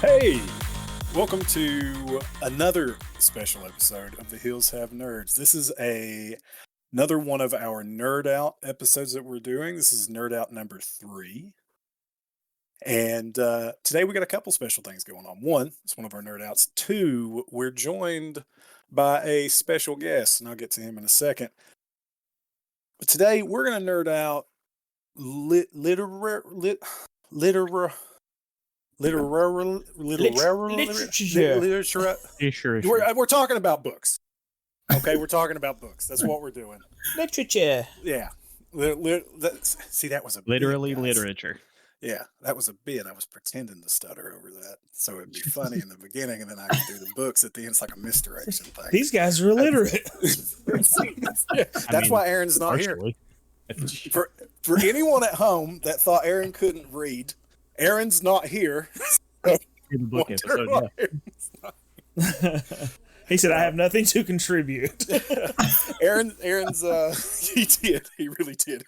Hey, welcome to another special episode of the Hills Have Nerds. This is another one of our Nerd Out episodes that we're doing. This is Nerd Out number 3. And today we got a couple special things going on. One, it's one of our Nerd Outs. Two, we're joined by a special guest, and I'll get to him in a second. But today we're going to nerd out literature. We're talking about books. Okay, we're talking about books. That's what we're doing. Literature. Yeah. See, that was a literally bit, literature. Yeah, that was a bit. I was pretending to stutter over that, so it'd be funny in the beginning, and then I could do the books at the end. It's like a misdirection thing. These guys are illiterate. That's why Aaron's not here. For anyone at home that thought Aaron couldn't read, Aaron's not here. Book episode, yeah. He said, "I have nothing to contribute." Aaron's he really did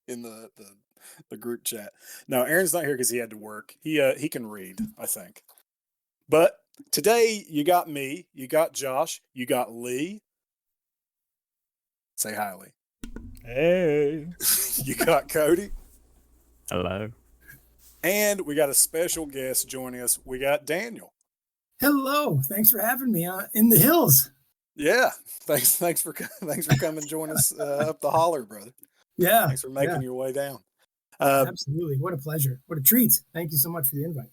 in the group chat. No, Aaron's not here because he had to work. He can read, I think. But today you got me, you got Josh, you got Lee. Say hi, Lee. Hey. You got Cody. Hello. And we got a special guest joining us. We got Daniel. Hello. Thanks for having me in the hills. Yeah. Thanks for coming join us up the holler, brother. Yeah. Thanks for making your way down. Absolutely. What a pleasure. What a treat. Thank you so much for the invite.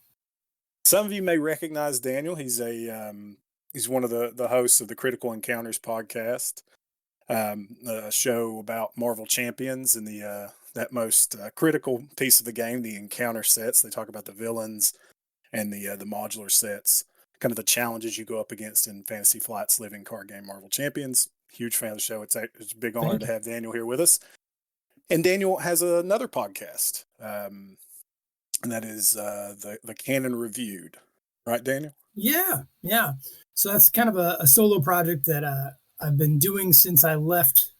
Some of you may recognize Daniel. He's one of the hosts of the Critical Encounters podcast, a show about Marvel Champions and that most critical piece of the game, the encounter sets. They talk about the villains and the modular sets, kind of the challenges you go up against in Fantasy Flight's living card game, Marvel Champions. Huge fan of the show. It's a big honor to have Daniel here with us. And Daniel has another podcast, and that is the Canon Reviewed. Right, Daniel? Yeah. So that's kind of a solo project that I've been doing since I left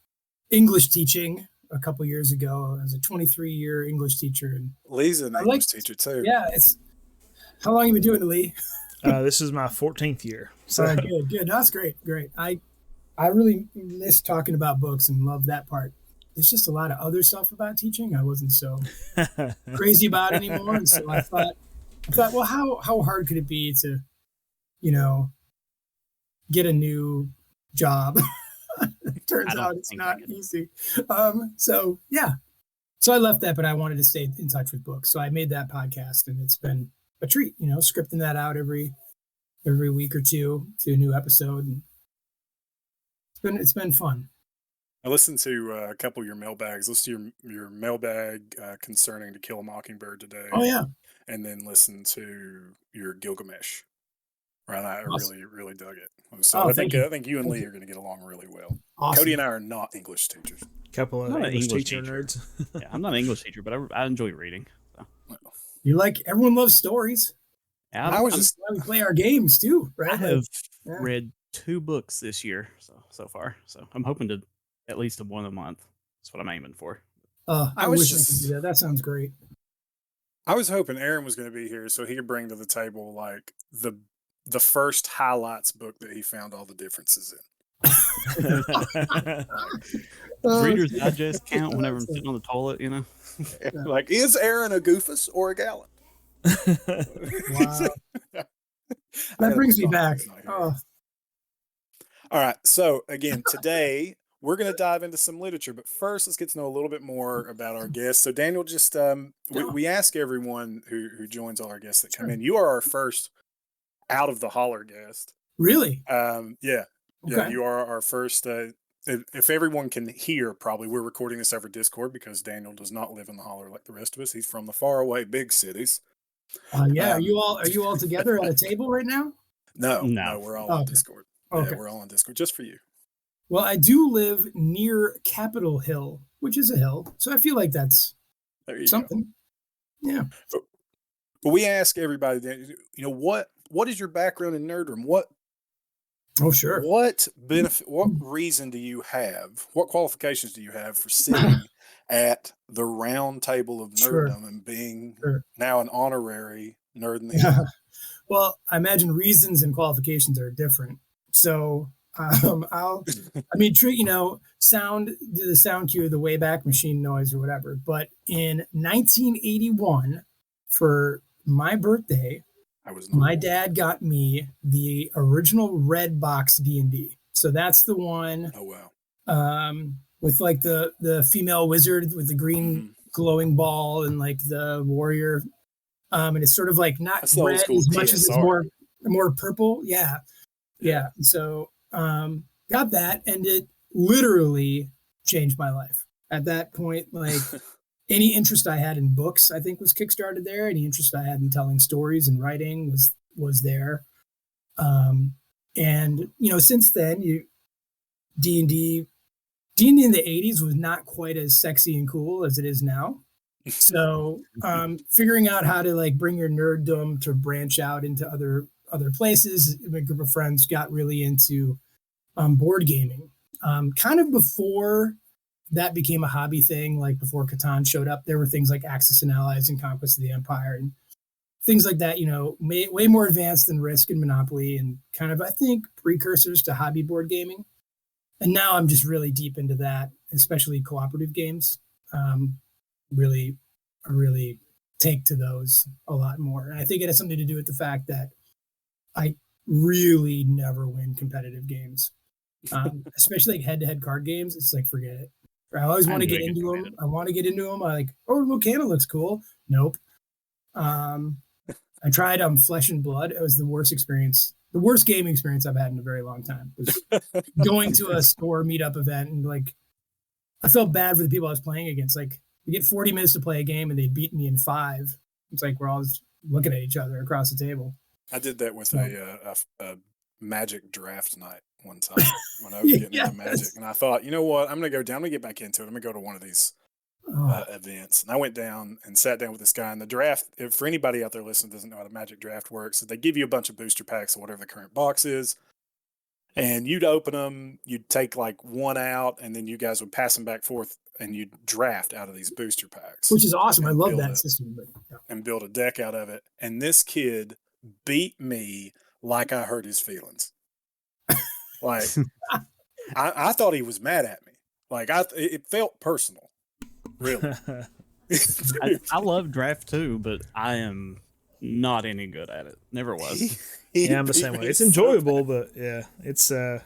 English teaching a couple years ago. I was a 23-year English teacher. And Lee's an English teacher, too. Yeah. How long have you been doing it, Lee? This is my 14th year. So good. That's great. I really miss talking about books and love that part. There's just a lot of other stuff about teaching I wasn't so crazy about anymore. And so I thought, well, how hard could it be to, get a new job? Turns out it's not easy. So I left that, but I wanted to stay in touch with books. So I made that podcast, and it's been a treat, scripting that out every week or two to a new episode. And it's been fun. I listened to a couple of your mailbags. Listen to your mailbag concerning To Kill a Mockingbird today. Oh yeah. And then listen to your Gilgamesh. Right, I really, really dug it. So I think you and Lee are going to get along really well. Awesome. Cody and I are not English teachers. Couple of English teacher nerds. Yeah, I'm not an English teacher, but I enjoy reading. So. Everyone loves stories. Yeah, we play our games too, right? I have read 2 books this year so far. So I'm hoping to at least one a month. That's what I'm aiming for. I wish I could do that. That sounds great. I was hoping Aaron was going to be here so he could bring to the table like the first highlights book that he found all the differences in. Reader's Digest count whenever I'm sitting on the toilet, Like, is Aaron a goofus or a gallant? Wow. That brings me back. Oh. All right. So again, today we're going to dive into some literature, but first let's get to know a little bit more about our guests. So Daniel, just we ask everyone who joins all our guests that come in. You are our first out of the holler guest. Really? Yeah. Okay. Yeah. You are our first. If everyone can hear, probably we're recording this over Discord because Daniel does not live in the holler like the rest of us. He's from the faraway big cities. Are you all together at a table right now? No, we're all on Discord. Okay. Yeah, we're all on Discord just for you. Well, I do live near Capitol Hill, which is a hill, so I feel like that's something. Go. Yeah. But we ask everybody, what is your background in Nerdrum? Oh, sure. What benefit? What reason do you have? What qualifications do you have for sitting at the round table of nerddom and being now an honorary nerd in the head. Well, I imagine reasons and qualifications are different. So sound, do the sound cue, the Wayback Machine noise or whatever. But in 1981, for my birthday, my dad got me the original red box D&D. So that's the one. Oh, wow. With like the female wizard with the green glowing ball and like the warrior. And it's sort of like not red as much as it's more purple. Yeah. Yeah. So got that, and it literally changed my life. At that point, like any interest I had in books, I think was kickstarted there. Any interest I had in telling stories and writing was there. And since then, D&D in the 80s was not quite as sexy and cool as it is now. So figuring out how to like bring your nerddom to branch out into other places, a group of friends got really into board gaming. Kind of before that became a hobby thing, like before Catan showed up, there were things like Axis and Allies and Conquest of the Empire and things like that, way more advanced than Risk and Monopoly, and kind of, I think, precursors to hobby board gaming. And now I'm just really deep into that, especially cooperative games. I really take to those a lot more. And I think it has something to do with the fact that I really never win competitive games, especially like head-to-head card games. It's like, forget it. I always want to get into them. I want to get into them. I'm like, oh, little Canon looks cool. Nope. I tried Flesh and Blood. It was the worst experience. The worst gaming experience I've had in a very long time was going to a store meetup event, and like, I felt bad for the people I was playing against. Like, we get 40 minutes to play a game and they beat me in 5. It's like we're all just looking at each other across the table. I did that with a Magic draft night one time when I was getting into Magic, and I thought, you know what, I'm gonna get back into it. I'm gonna go to one of these events, and I went down and sat down with this guy. And the draft, for anybody out there listening doesn't know how the Magic draft works, so they give you a bunch of booster packs of whatever the current box is, and you'd open them, you'd take like one out, and then you guys would pass them back forth, and you'd draft out of these booster packs, which is awesome. I love that system, and build a deck out of it. And this kid beat me like I hurt his feelings. Like I thought he was mad at me. Like it felt personal. Really. I love draft too, but I am not any good at it. Never was. Yeah, I'm the same way. It's enjoyable, but yeah, it's it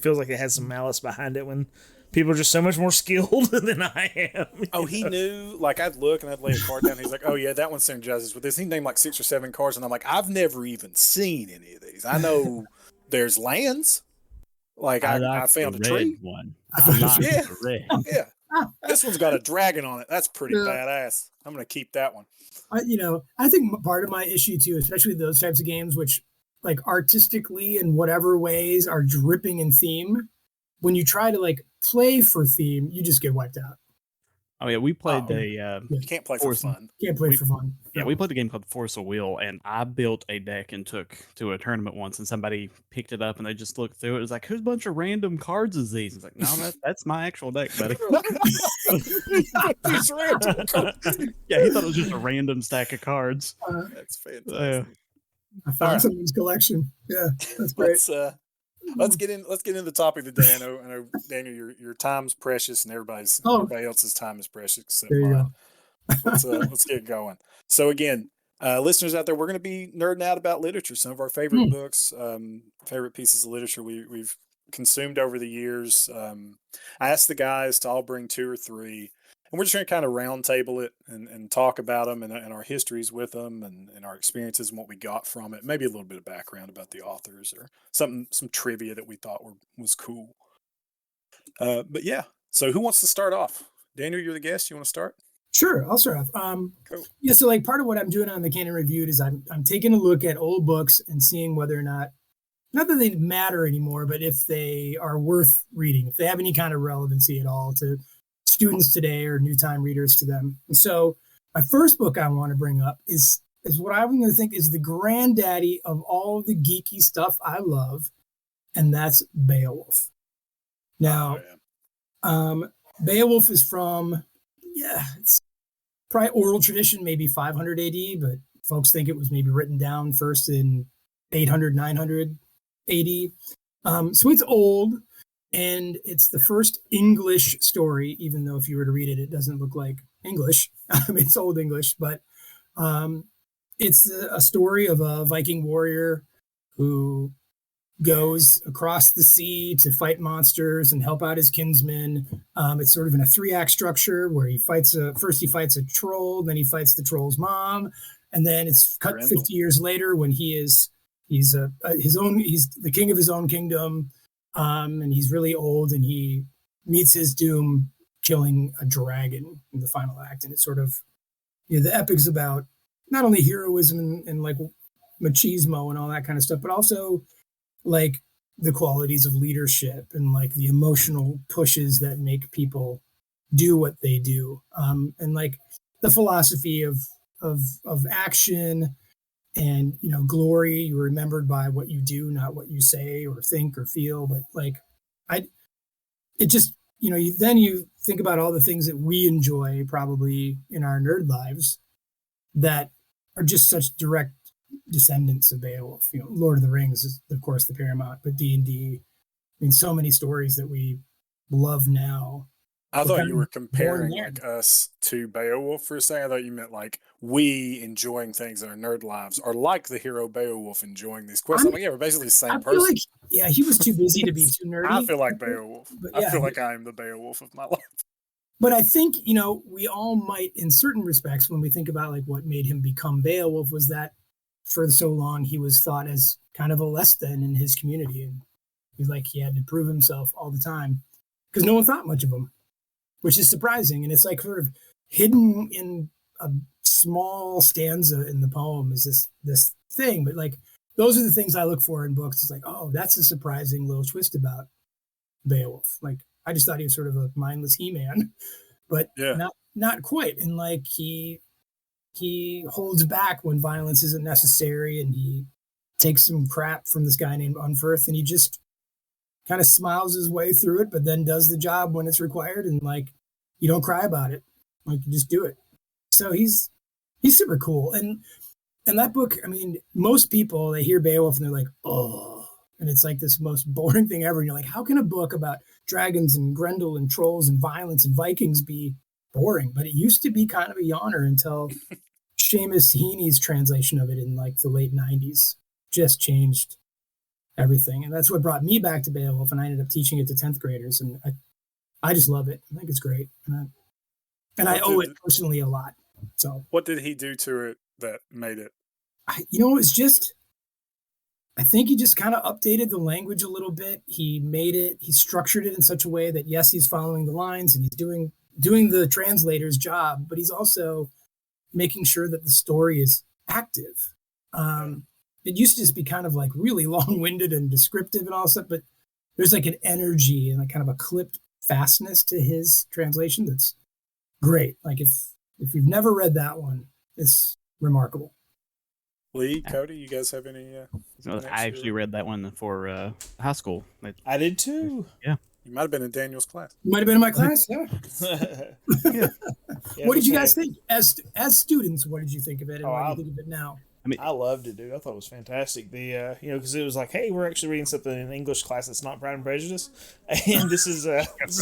feels like it has some malice behind it when people are just so much more skilled than I am. Oh, he knew. Like, I'd look and I'd lay a card down. He's like, "Oh yeah, that one synergizes with this." He named like 6 or 7 cards, and I'm like, "I've never even seen any of these. I know there's lands. Like I found a tree. One. Yeah. This one's got a dragon on it. That's pretty badass. I'm gonna keep that one." I think part of my issue too, especially those types of games, which like artistically in whatever ways are dripping in theme, when you try to like play for theme, you just get wiped out. Oh yeah, we played you can't play for fun. Can't play for fun. Yeah, we played a game called Force of Will, and I built a deck and took to a tournament once, and somebody picked it up and they just looked through it. It was like, "Whose bunch of random cards is these?" It's like, "No, that's my actual deck, buddy." Yeah, he thought it was just a random stack of cards. That's fantastic. I found someone's collection. Yeah, that's great. Let's get into the topic today. I know, Daniel, your time's precious, and everybody else's time is precious except mine. Let's get going. So again, listeners out there, we're going to be nerding out about literature. Some of our favorite books, favorite pieces of literature we've consumed over the years. I asked the guys to all bring 2 or 3. And we're just going to kind of round table it and talk about them and our histories with them and our experiences and what we got from it. Maybe a little bit of background about the authors or some trivia that we thought was cool. But yeah, so who wants to start off? Daniel, you're the guest. You want to start? Sure, I'll start off. Cool. Yeah, so like part of what I'm doing on the Canon Reviewed is I'm taking a look at old books and seeing whether or not that they matter anymore, but if they are worth reading, if they have any kind of relevancy at all to students today or new time readers to them. And so my first book I want to bring up is what I'm going to think is the granddaddy of all the geeky stuff I love, and that's Beowulf. Now, Beowulf is from, probably oral tradition, maybe 500 AD, but folks think it was maybe written down first in 800, 900 AD. So it's old, and it's the first English story, even though if you were to read it, it doesn't look like English. It's Old English, but it's a story of a Viking warrior who goes across the sea to fight monsters and help out his kinsmen. It's sort of in a 3-act structure where he fights first he fights a troll, then he fights the troll's mom, and then it's cut 50 years later when he's the king of his own kingdom, and he's really old, and he meets his doom killing a dragon in the final act. And it's sort of, the epic's about not only heroism and like machismo and all that kind of stuff, but also like the qualities of leadership and like the emotional pushes that make people do what they do, and like the philosophy of action and glory. You're remembered by what you do, not what you say or think or feel. But like it just you think about all the things that we enjoy probably in our nerd lives that are just such direct descendants of Beowulf. Lord of the Rings is of course the paramount, but D&D, so many stories that we love now. I thought you were comparing like us to Beowulf for a second. I thought you meant like we enjoying things in our nerd lives are like the hero Beowulf enjoying these quests. Yeah, we're basically the same person. Like, he was too busy to be too nerdy. I feel like Beowulf. I feel like I am the Beowulf of my life. But I think, we all might, in certain respects, when we think about like what made him become Beowulf, was that for so long he was thought as kind of a less than in his community. And he had to prove himself all the time because no one thought much of him, which is surprising. And it's like sort of hidden in a small stanza in the poem is this thing. But like, those are the things I look for in books. It's like, oh, that's a surprising little twist about Beowulf. Like, I just thought he was sort of a mindless He-Man, but not quite. And like, he holds back when violence isn't necessary, and he takes some crap from this guy named Unferth, and he just kind of smiles his way through it, but then does the job when it's required. And like, you don't cry about it. Like, you just do it. So he's super cool. And that book, most people, they hear Beowulf and they're like, oh, and it's like this most boring thing ever. And you're like, how can a book about dragons and Grendel and trolls and violence and Vikings be boring? But it used to be kind of a yawner until Seamus Heaney's translation of it in like the late 90s just changed everything. And that's what brought me back to Beowulf. And I ended up teaching it to 10th graders. And I just love it. I think it's great. And I owe it personally a lot. So what did he do to it that made it? It's just, I think he just kind of updated the language a little bit. He structured it in such a way that, yes, he's following the lines and he's doing the translator's job, but he's also making sure that the story is active. It used to just be kind of like really long-winded and descriptive and all stuff, but there's like an energy and like kind of a clipped fastness to his translation that's great. Like if you've never read that one, it's remarkable. Lee, Cody, you guys have any? I actually read that one for high school. I did too. Yeah. You might have been in Daniel's class. You might have been in my class, yeah. Yeah, what did you guys think? As students, what did you think of it, and what do you think of it now? I loved it, dude. I thought it was fantastic. Because it was like, hey, we're actually reading something in English class that's not Pride and Prejudice, and this is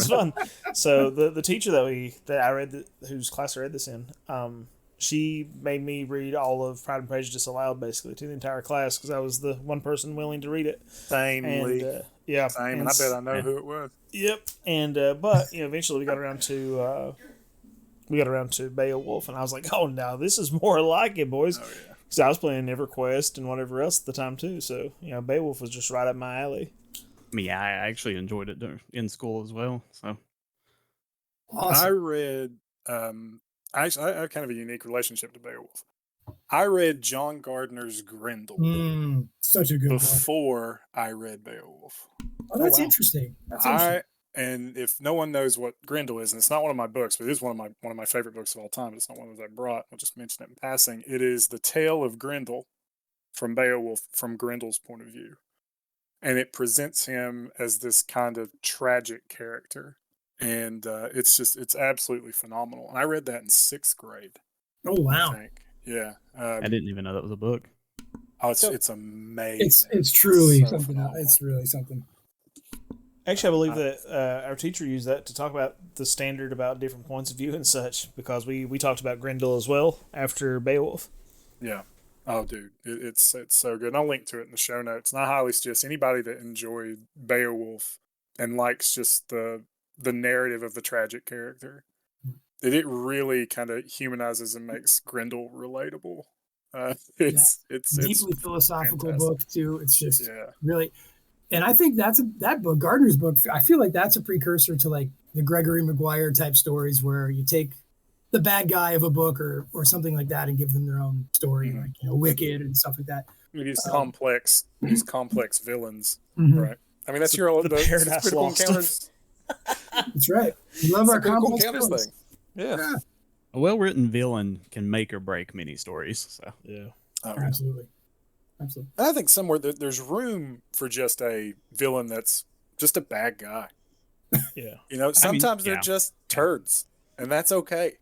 fun. So the teacher that I read whose class I read this in, she made me read all of Pride and Prejudice aloud, basically, to the entire class, because I was the one person willing to read it. Same, and Lee. Same, and I bet I know who it was. Yep, and but eventually we got around to Beowulf, and I was like, oh, now this is more like it, boys. Oh, yeah. Because I was playing EverQuest and whatever else at the time too, so Beowulf was just right up my alley. I actually enjoyed it in school as well. So awesome. I read. I have kind of a unique relationship to Beowulf. I read John Gardner's Grendel. Such a good book. Before I read Beowulf. Oh, that's interesting. And if no one knows what Grendel is, and it's not one of my books, but it is one of my favorite books of all time. It's not one that I brought. I'll just mention it in passing. It is the tale of Grendel from Beowulf, from Grendel's point of view. And it presents him as this kind of tragic character and it's absolutely phenomenal. And I read that in 6th grade. Oh wow! I think. Yeah. I didn't even know that was a book. Oh, it's amazing. It's truly so something. phenomenal. It's really something. Actually, I believe that our teacher used that to talk about the standard about different points of view and such, because we talked about Grendel as well after Beowulf. Yeah. Oh, dude, it's so good. And I'll link to it in the show notes. And I highly suggest anybody that enjoyed Beowulf and likes just the narrative of the tragic character, that it really kind of humanizes and makes Grendel relatable. It's Deeply philosophical fantastic. book too. It's just really, and I think that book, Gardner's book. I feel like that's a precursor to like the Gregory Maguire type stories, where you take the bad guy of a book or something like that and give them their own story, like Wicked and stuff like that. These complex villains, Mhm. right? I mean, that's your the Paradise critical Lost. encounters. That's right. We love our critical complex encounters villains. thing. Yeah. A well-written villain can make or break many stories. So Yeah. Oh, Absolutely. I think somewhere there's room for just a villain that's just a bad guy. Yeah. You know, sometimes they're just turds, and that's okay.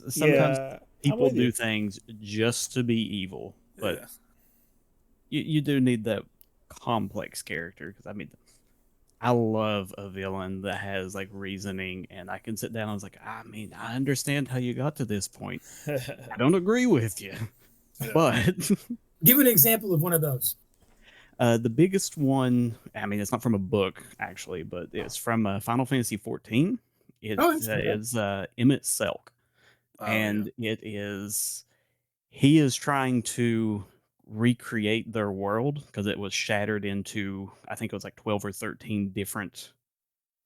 sometimes people do things just to be evil, but you do need that complex character. Because I mean, I love a villain that has like reasoning, and I can sit down and I was like, I mean, I understand how you got to this point. I don't agree with you, but give an example of one of those. The biggest one, I mean, it's not from a book actually, but it's from Final Fantasy 14. It is Emmett Selk, and it is he is trying to recreate their world because it was shattered into, I think it was like 12 or 13 different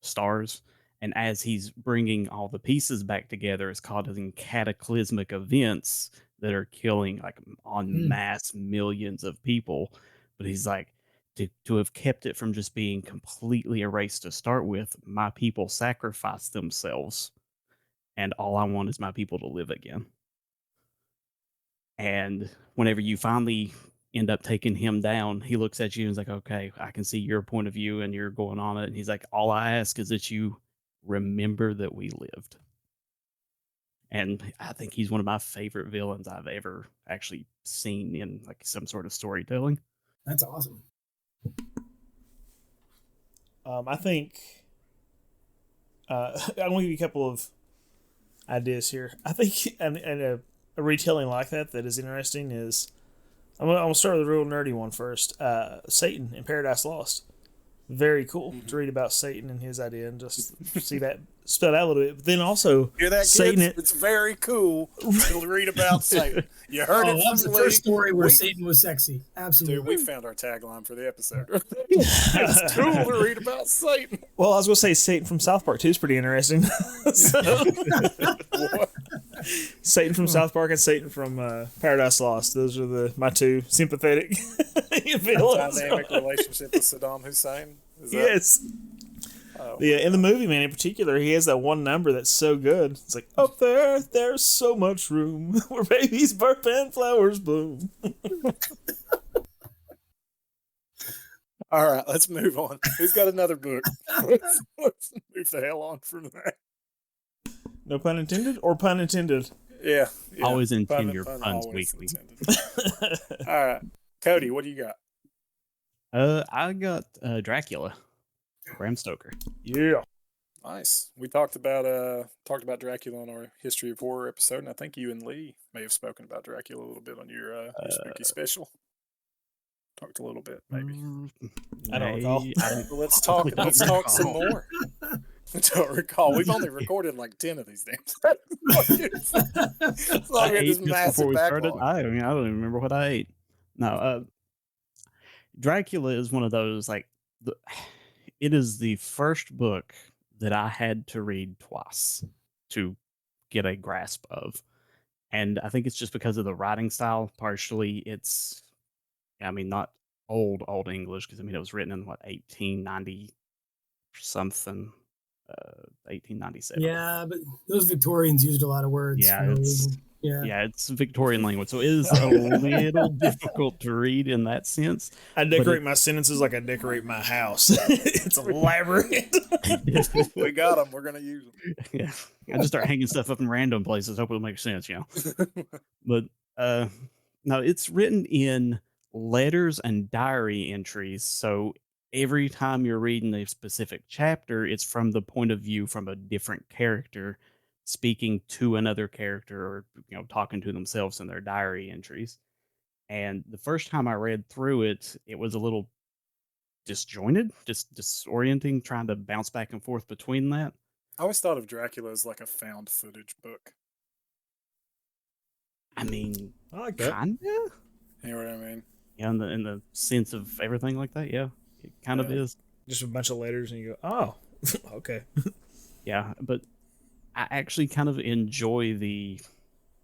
stars. And as he's bringing all the pieces back together, it's causing cataclysmic events that are killing like en masse millions of people. But he's like, to have kept it from just being completely erased to start with, my people sacrificed themselves, and all I want is my people to live again. And whenever you finally end up taking him down, he looks at you and is like, okay, I can see your point of view and you're going on it. And he's like, all I ask is that you remember that we lived. And I think he's one of my favorite villains I've ever actually seen in like some sort of storytelling. That's awesome. I think I'm going to give you a couple of ideas here. I think and a retelling like that is interesting is, I'm going to start with a real nerdy one first. Satan in Paradise Lost. Very cool to read about Satan and his idea and just see that spelled out a little bit. But then also, hear that, Satan. Kids? It's very cool to read about Satan. You heard it from the first story where Satan was sexy. Absolutely. Dude, we found our tagline for the episode. It's cool to read about Satan. Well, I was going to say Satan from South Park too is pretty interesting. Satan from South Park and Satan from Paradise Lost. Those are my two sympathetic villains. Dynamic relationship with Saddam Hussein. Yes. Yeah, in the movie, man, in particular, he has that one number that's so good. It's like, up there's so much room where babies burp and flowers bloom. All right, let's move on. Who's got another book? Let's move the hell on from that. No pun intended or pun intended? Yeah. Always intend your puns weekly. All right. Cody, what do you got? I got Dracula. Bram Stoker. Yeah. Nice. We talked about Dracula on our History of Horror episode, and I think you and Lee may have spoken about Dracula a little bit on your spooky special. Talked a little bit, maybe. I don't recall. Let's talk some more. I don't recall. We've only recorded like 10 of these things. It's like we had this massive backlog. I don't even remember what I ate. No, Dracula is one of those like it is the first book that I had to read twice to get a grasp of. And I think it's just because of the writing style. Partially, it's, I mean, not old English, because I mean, it was written in 1890 something, 1897. Yeah, but those Victorians used a lot of words. Yeah, Yeah, it's Victorian language, so it is a little difficult to read in that sense. I decorate my sentences like I decorate my house. It's elaborate. We got them. We're gonna use them. Yeah, I just start hanging stuff up in random places. Hope it'll make sense, But no, it's written in letters and diary entries. So every time you're reading a specific chapter, it's from the point of view from a different character speaking to another character or talking to themselves in their diary entries. And the first time I read through it, it was a little disjointed, just disorienting, trying to bounce back and forth between that. I always thought of Dracula as like a found footage book. I mean, I like that. Kinda. You know what I mean? Yeah, in the sense of everything like that, yeah. It kind of is. Just a bunch of letters and you go, oh, okay. Yeah, but I actually kind of enjoy the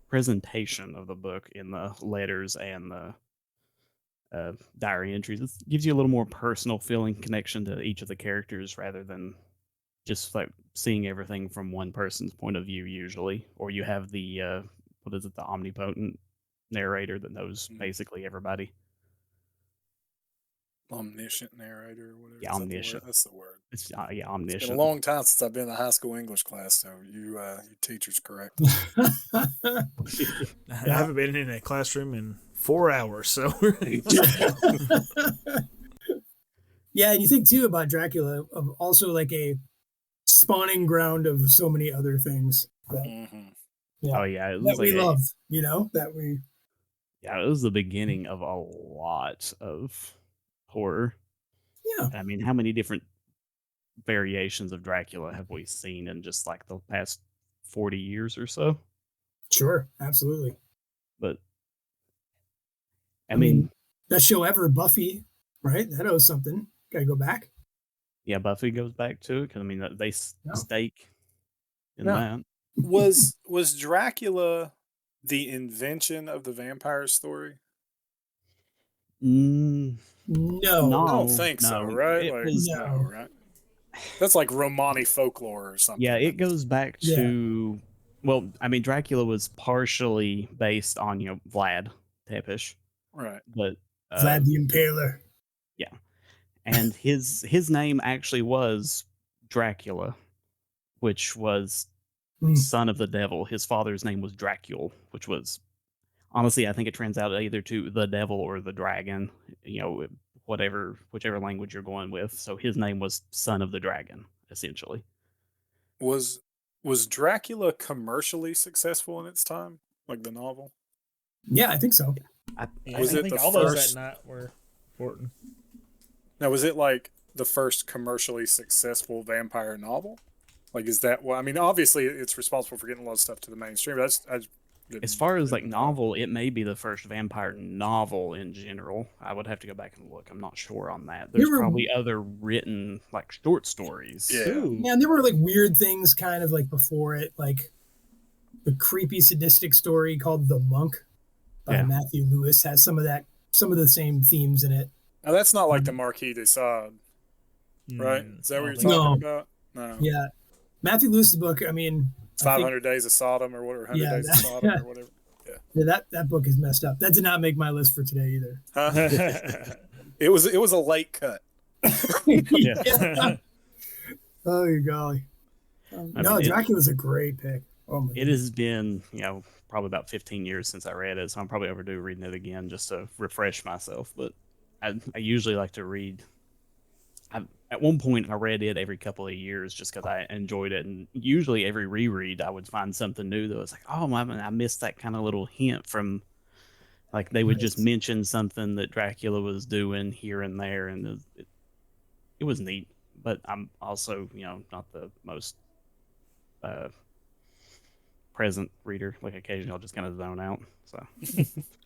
presentation of the book in the letters and the diary entries. It gives you a little more personal feeling connection to each of the characters rather than just like seeing everything from one person's point of view usually. Or you have the the omnipotent narrator that knows basically everybody. Omniscient narrator or whatever. Yeah, omniscient. That's the word. It's omniscient. It's been a long time since I've been in a high school English class, so you teachers correct. I haven't been in a classroom in 4 hours, so. Yeah, and you think too about Dracula of also like a spawning ground of so many other things. That, Oh yeah, it that was we like love, that we. Yeah, it was the beginning of a lot of horror. Yeah, I mean, how many different variations of Dracula have we seen in just like the past 40 years or so? sure, absolutely. But I mean, mean, best show ever, Buffy, right? That owes something. Gotta go back. yeah, Buffy goes back to it because I mean they stake in that. Was Dracula the invention of the vampire story? No, I don't think so. Right? No. Right? That's like Romani folklore or something. Yeah, it goes back to well, I mean, Dracula was partially based on Vlad Tepes, right? But Vlad the Impaler. Yeah, and his name actually was Dracula, which was son of the devil. His father's name was Dracul, which was honestly, I think it turns out either to the devil or the dragon, whichever language you're going with. So his name was son of the dragon, essentially. Was Dracula commercially successful in its time, like the novel? Yeah, I think so. I think all those that night were important. Now, was it like the first commercially successful vampire novel? Like, is that what I mean? Obviously, it's responsible for getting a lot of stuff to the mainstream. As far as like novel, it may be the first vampire novel in general. I would have to go back and look. I'm not sure on that. There's probably other written like short stories. Yeah, and there were like weird things kind of like before it, like the creepy sadistic story called The Monk by Matthew Lewis has some of the same themes in it. Now, that's not like the Marquis de Sade, right? Is that what you're talking about? No. Yeah. Matthew Lewis's book, I mean... 500 Days of Sodom or whatever, 100 Days of Sodom or whatever. Yeah, that book is messed up. That did not make my list for today either. Huh? It was a late cut. Oh, you golly. No, Dracula's a great pick. Oh my it has been, probably about 15 years since I read it, so I'm probably overdue reading it again just to refresh myself. But I usually like to read. At one point, I read it every couple of years just because I enjoyed it, and usually every reread, I would find something new that was like, oh, I missed that kind of little hint from, like they would just mention something that Dracula was doing here and there, and it was neat. But I'm also, not the most present reader. Like occasionally, I'll just kind of zone out. So.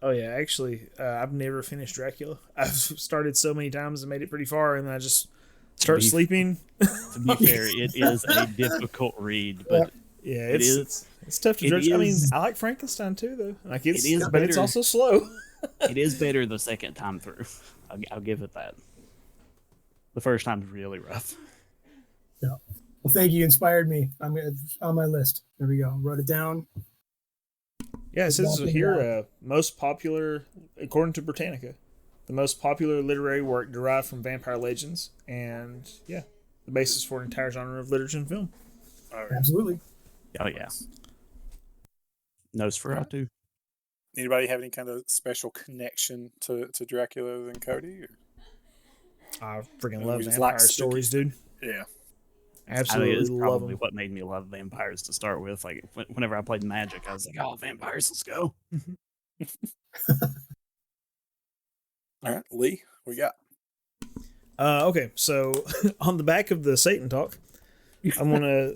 Oh yeah, actually, I've never finished Dracula. I've started so many times and made it pretty far, and then I just start sleeping. To be fair, it is a difficult read, but yeah, it's tough to judge. I mean, I like Frankenstein too, though. Like but it's also slow. It is better the second time through. I'll give it that. The first time's really rough. Yeah. Well, thank you. You inspired me. It's on my list. There we go. Wrote it down. Yeah, it says here, most popular, according to Britannica, the most popular literary work derived from vampire legends, and the basis for an entire genre of literature and film. Absolutely. Oh yeah. Nosferatu. Anybody have any kind of special connection to Dracula than Cody? Or? I freaking love vampire stories, dude. Yeah. Absolutely it's love probably them. what made me love vampires to start with. Like whenever I played Magic, I was like, "Oh, vampires, let's go!" All right, Lee, what you got? Okay, so on the back of the Satan talk, I'm gonna.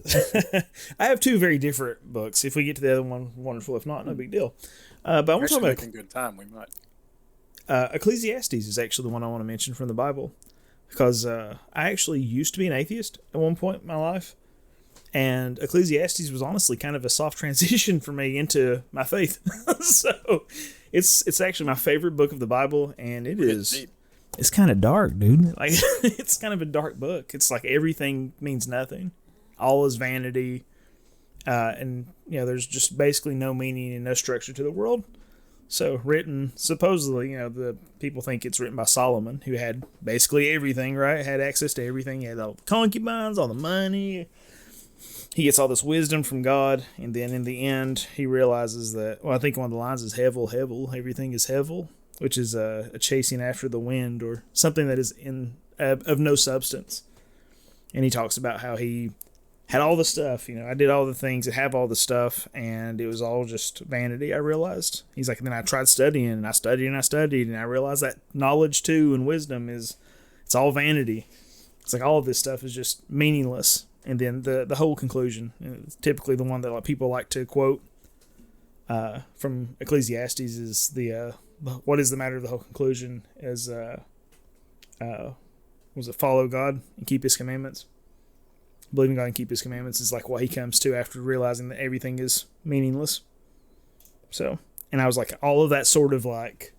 I have two very different books. If we get to the other one, wonderful. If not, no big deal. But I want to talk about making good time. We might. Ecclesiastes is actually the one I want to mention from the Bible, because I actually used to be an atheist at one point in my life, and Ecclesiastes was honestly kind of a soft transition for me into my faith. So it's actually my favorite book of the Bible, and it's kind of dark, dude. Like it's kind of a dark book. It's like everything means nothing, all is vanity, and there's just basically no meaning and no structure to the world. So written, supposedly, the people think it's written by Solomon, who had basically everything, right? Had access to everything. He had all the concubines, all the money. He gets all this wisdom from God, and then in the end, he realizes that, I think one of the lines is Hevel, Hevel, everything is Hevel, which is a chasing after the wind, or something that is of no substance. And he talks about how he had all the stuff, I did all the things that have all the stuff, and it was all just vanity, I realized. He's like, and then I tried studying, and I studied, and I realized that knowledge too and wisdom it's all vanity. It's like all of this stuff is just meaningless. And then the whole conclusion, typically the one that people like to quote from Ecclesiastes, is the what is the matter of the whole conclusion is was it follow God and keep His commandments. Believing God and keep His commandments is like what he comes to after realizing that everything is meaningless. So, and I was like, all of that sort of like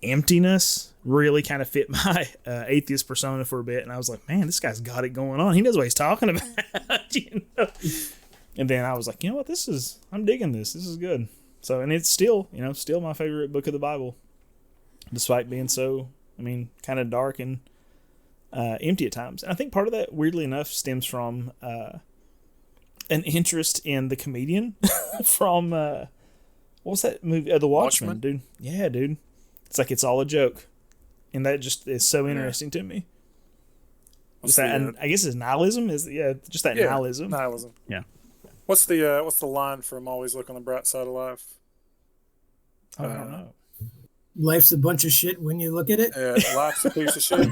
emptiness really kind of fit my atheist persona for a bit, and I was like, man, this guy's got it going on. He knows what he's talking about. And then I was like, you know what, I'm digging this. This is good. So, and it's still my favorite book of the Bible, despite being so, kind of dark and empty at times. And I think part of that, weirdly enough, stems from an interest in the comedian from what was that movie? The Watchmen, dude. Yeah, dude. It's like it's all a joke, and that just is so interesting to me. Just that, and I guess it's nihilism. Just that nihilism. Nihilism. Yeah. What's the line from Always Look on the Bright Side of Life? I don't know. Life's a bunch of shit when you look at it. Life's a piece of shit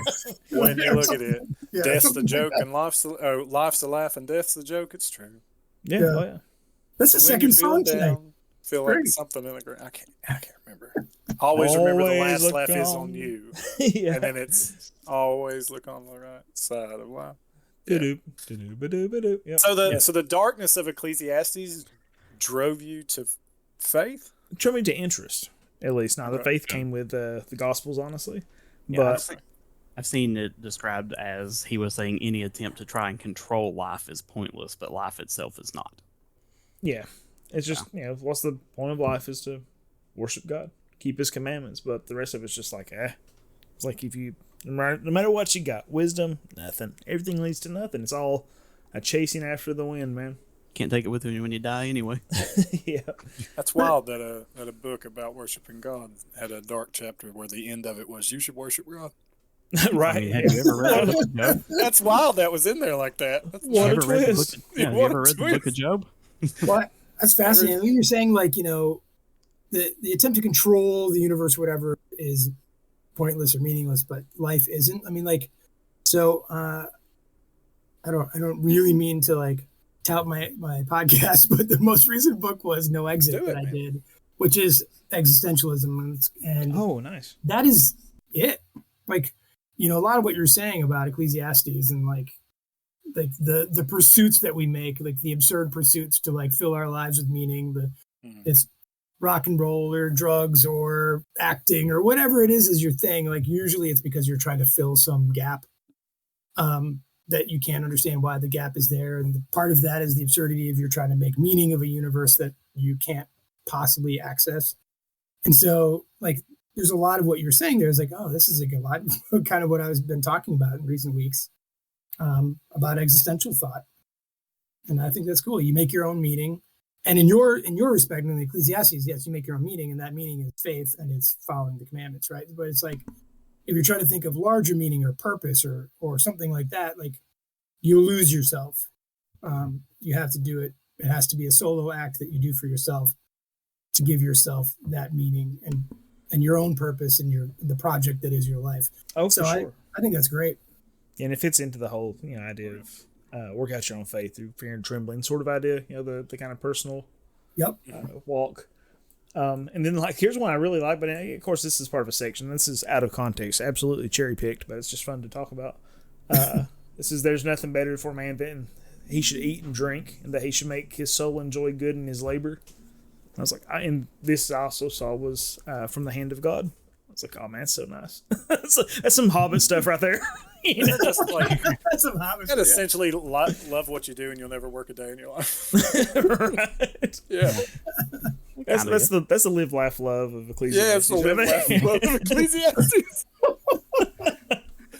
when you look at it. Yeah. Death's the joke and life's a laugh and death's the joke. It's true. Yeah. Oh, yeah. That's the second song today. Feel like something in the ground. I can't remember. Always remember the last laugh is on you. Yeah. And then it's always look on the right side of life. Yeah. Yep. So the darkness of Ecclesiastes drove you to faith? It drove me to interest, at least. Now, the faith came with the Gospels, honestly. Yeah, but I've seen it described as he was saying any attempt to try and control life is pointless, but life itself is not. Yeah. It's just, what's the point of life is to worship God, keep His commandments, but the rest of it's just like, It's like if you, no matter what you got, wisdom, nothing. Everything leads to nothing. It's all a chasing after the wind, man. Can't take it with you when you die anyway. Yeah. That's wild that a book about worshiping God had a dark chapter where the end of it was, you should worship God. Right. Have you ever read the book of Job? That's wild that was in there like that. That's what a twist. Have you ever read the book of Job? Well, that's fascinating. You're saying the attempt to control the universe, whatever, is pointless or meaningless, but life isn't. I don't really mean to tout my podcast, but the most recent book was No Exit I did, which is existentialism, and oh, nice. That is it. A lot of what you're saying about Ecclesiastes and the pursuits that we make, the absurd pursuits to fill our lives with meaning, it's rock and roll or drugs or acting or whatever it is your thing. Usually it's because you're trying to fill some gap that you can't understand why the gap is there. And part of that is the absurdity of you're trying to make meaning of a universe that you can't possibly access. And so, like, there's a lot of what you're saying there is like, oh, this is a lot kind of what I've been talking about in recent weeks, about existential thought. And I think that's cool. You make your own meaning. And in your respect, in the Ecclesiastes, yes, you make your own meaning, and that meaning is faith and it's following the commandments, right? But it's like, if you're trying to think of larger meaning or purpose or something like that, like, you lose yourself. You have to do it. It has to be a solo act that you do for yourself to give yourself that meaning and your own purpose and the project that is your life. Oh, so for sure. I think that's great. And it fits into the whole, idea of work out your own faith through fear and trembling sort of idea, the kind of personal walk. And then, like, here's one I really like, but of course this is part of a section. This is out of context, absolutely cherry picked, but it's just fun to talk about. This is, there's nothing better for man than he should eat and drink, and that he should make his soul enjoy good in his labor. I was like, and this I also saw was from the hand of God. I was like, oh man, that's so nice. That's some Hobbit stuff right there. Just like, that's some Hobbit stuff. Essentially, love what you do, and you'll never work a day in your life. Right? Yeah. That's the live, laugh, love of Ecclesiastes. Yeah, it's the live, laugh, love of Ecclesiastes.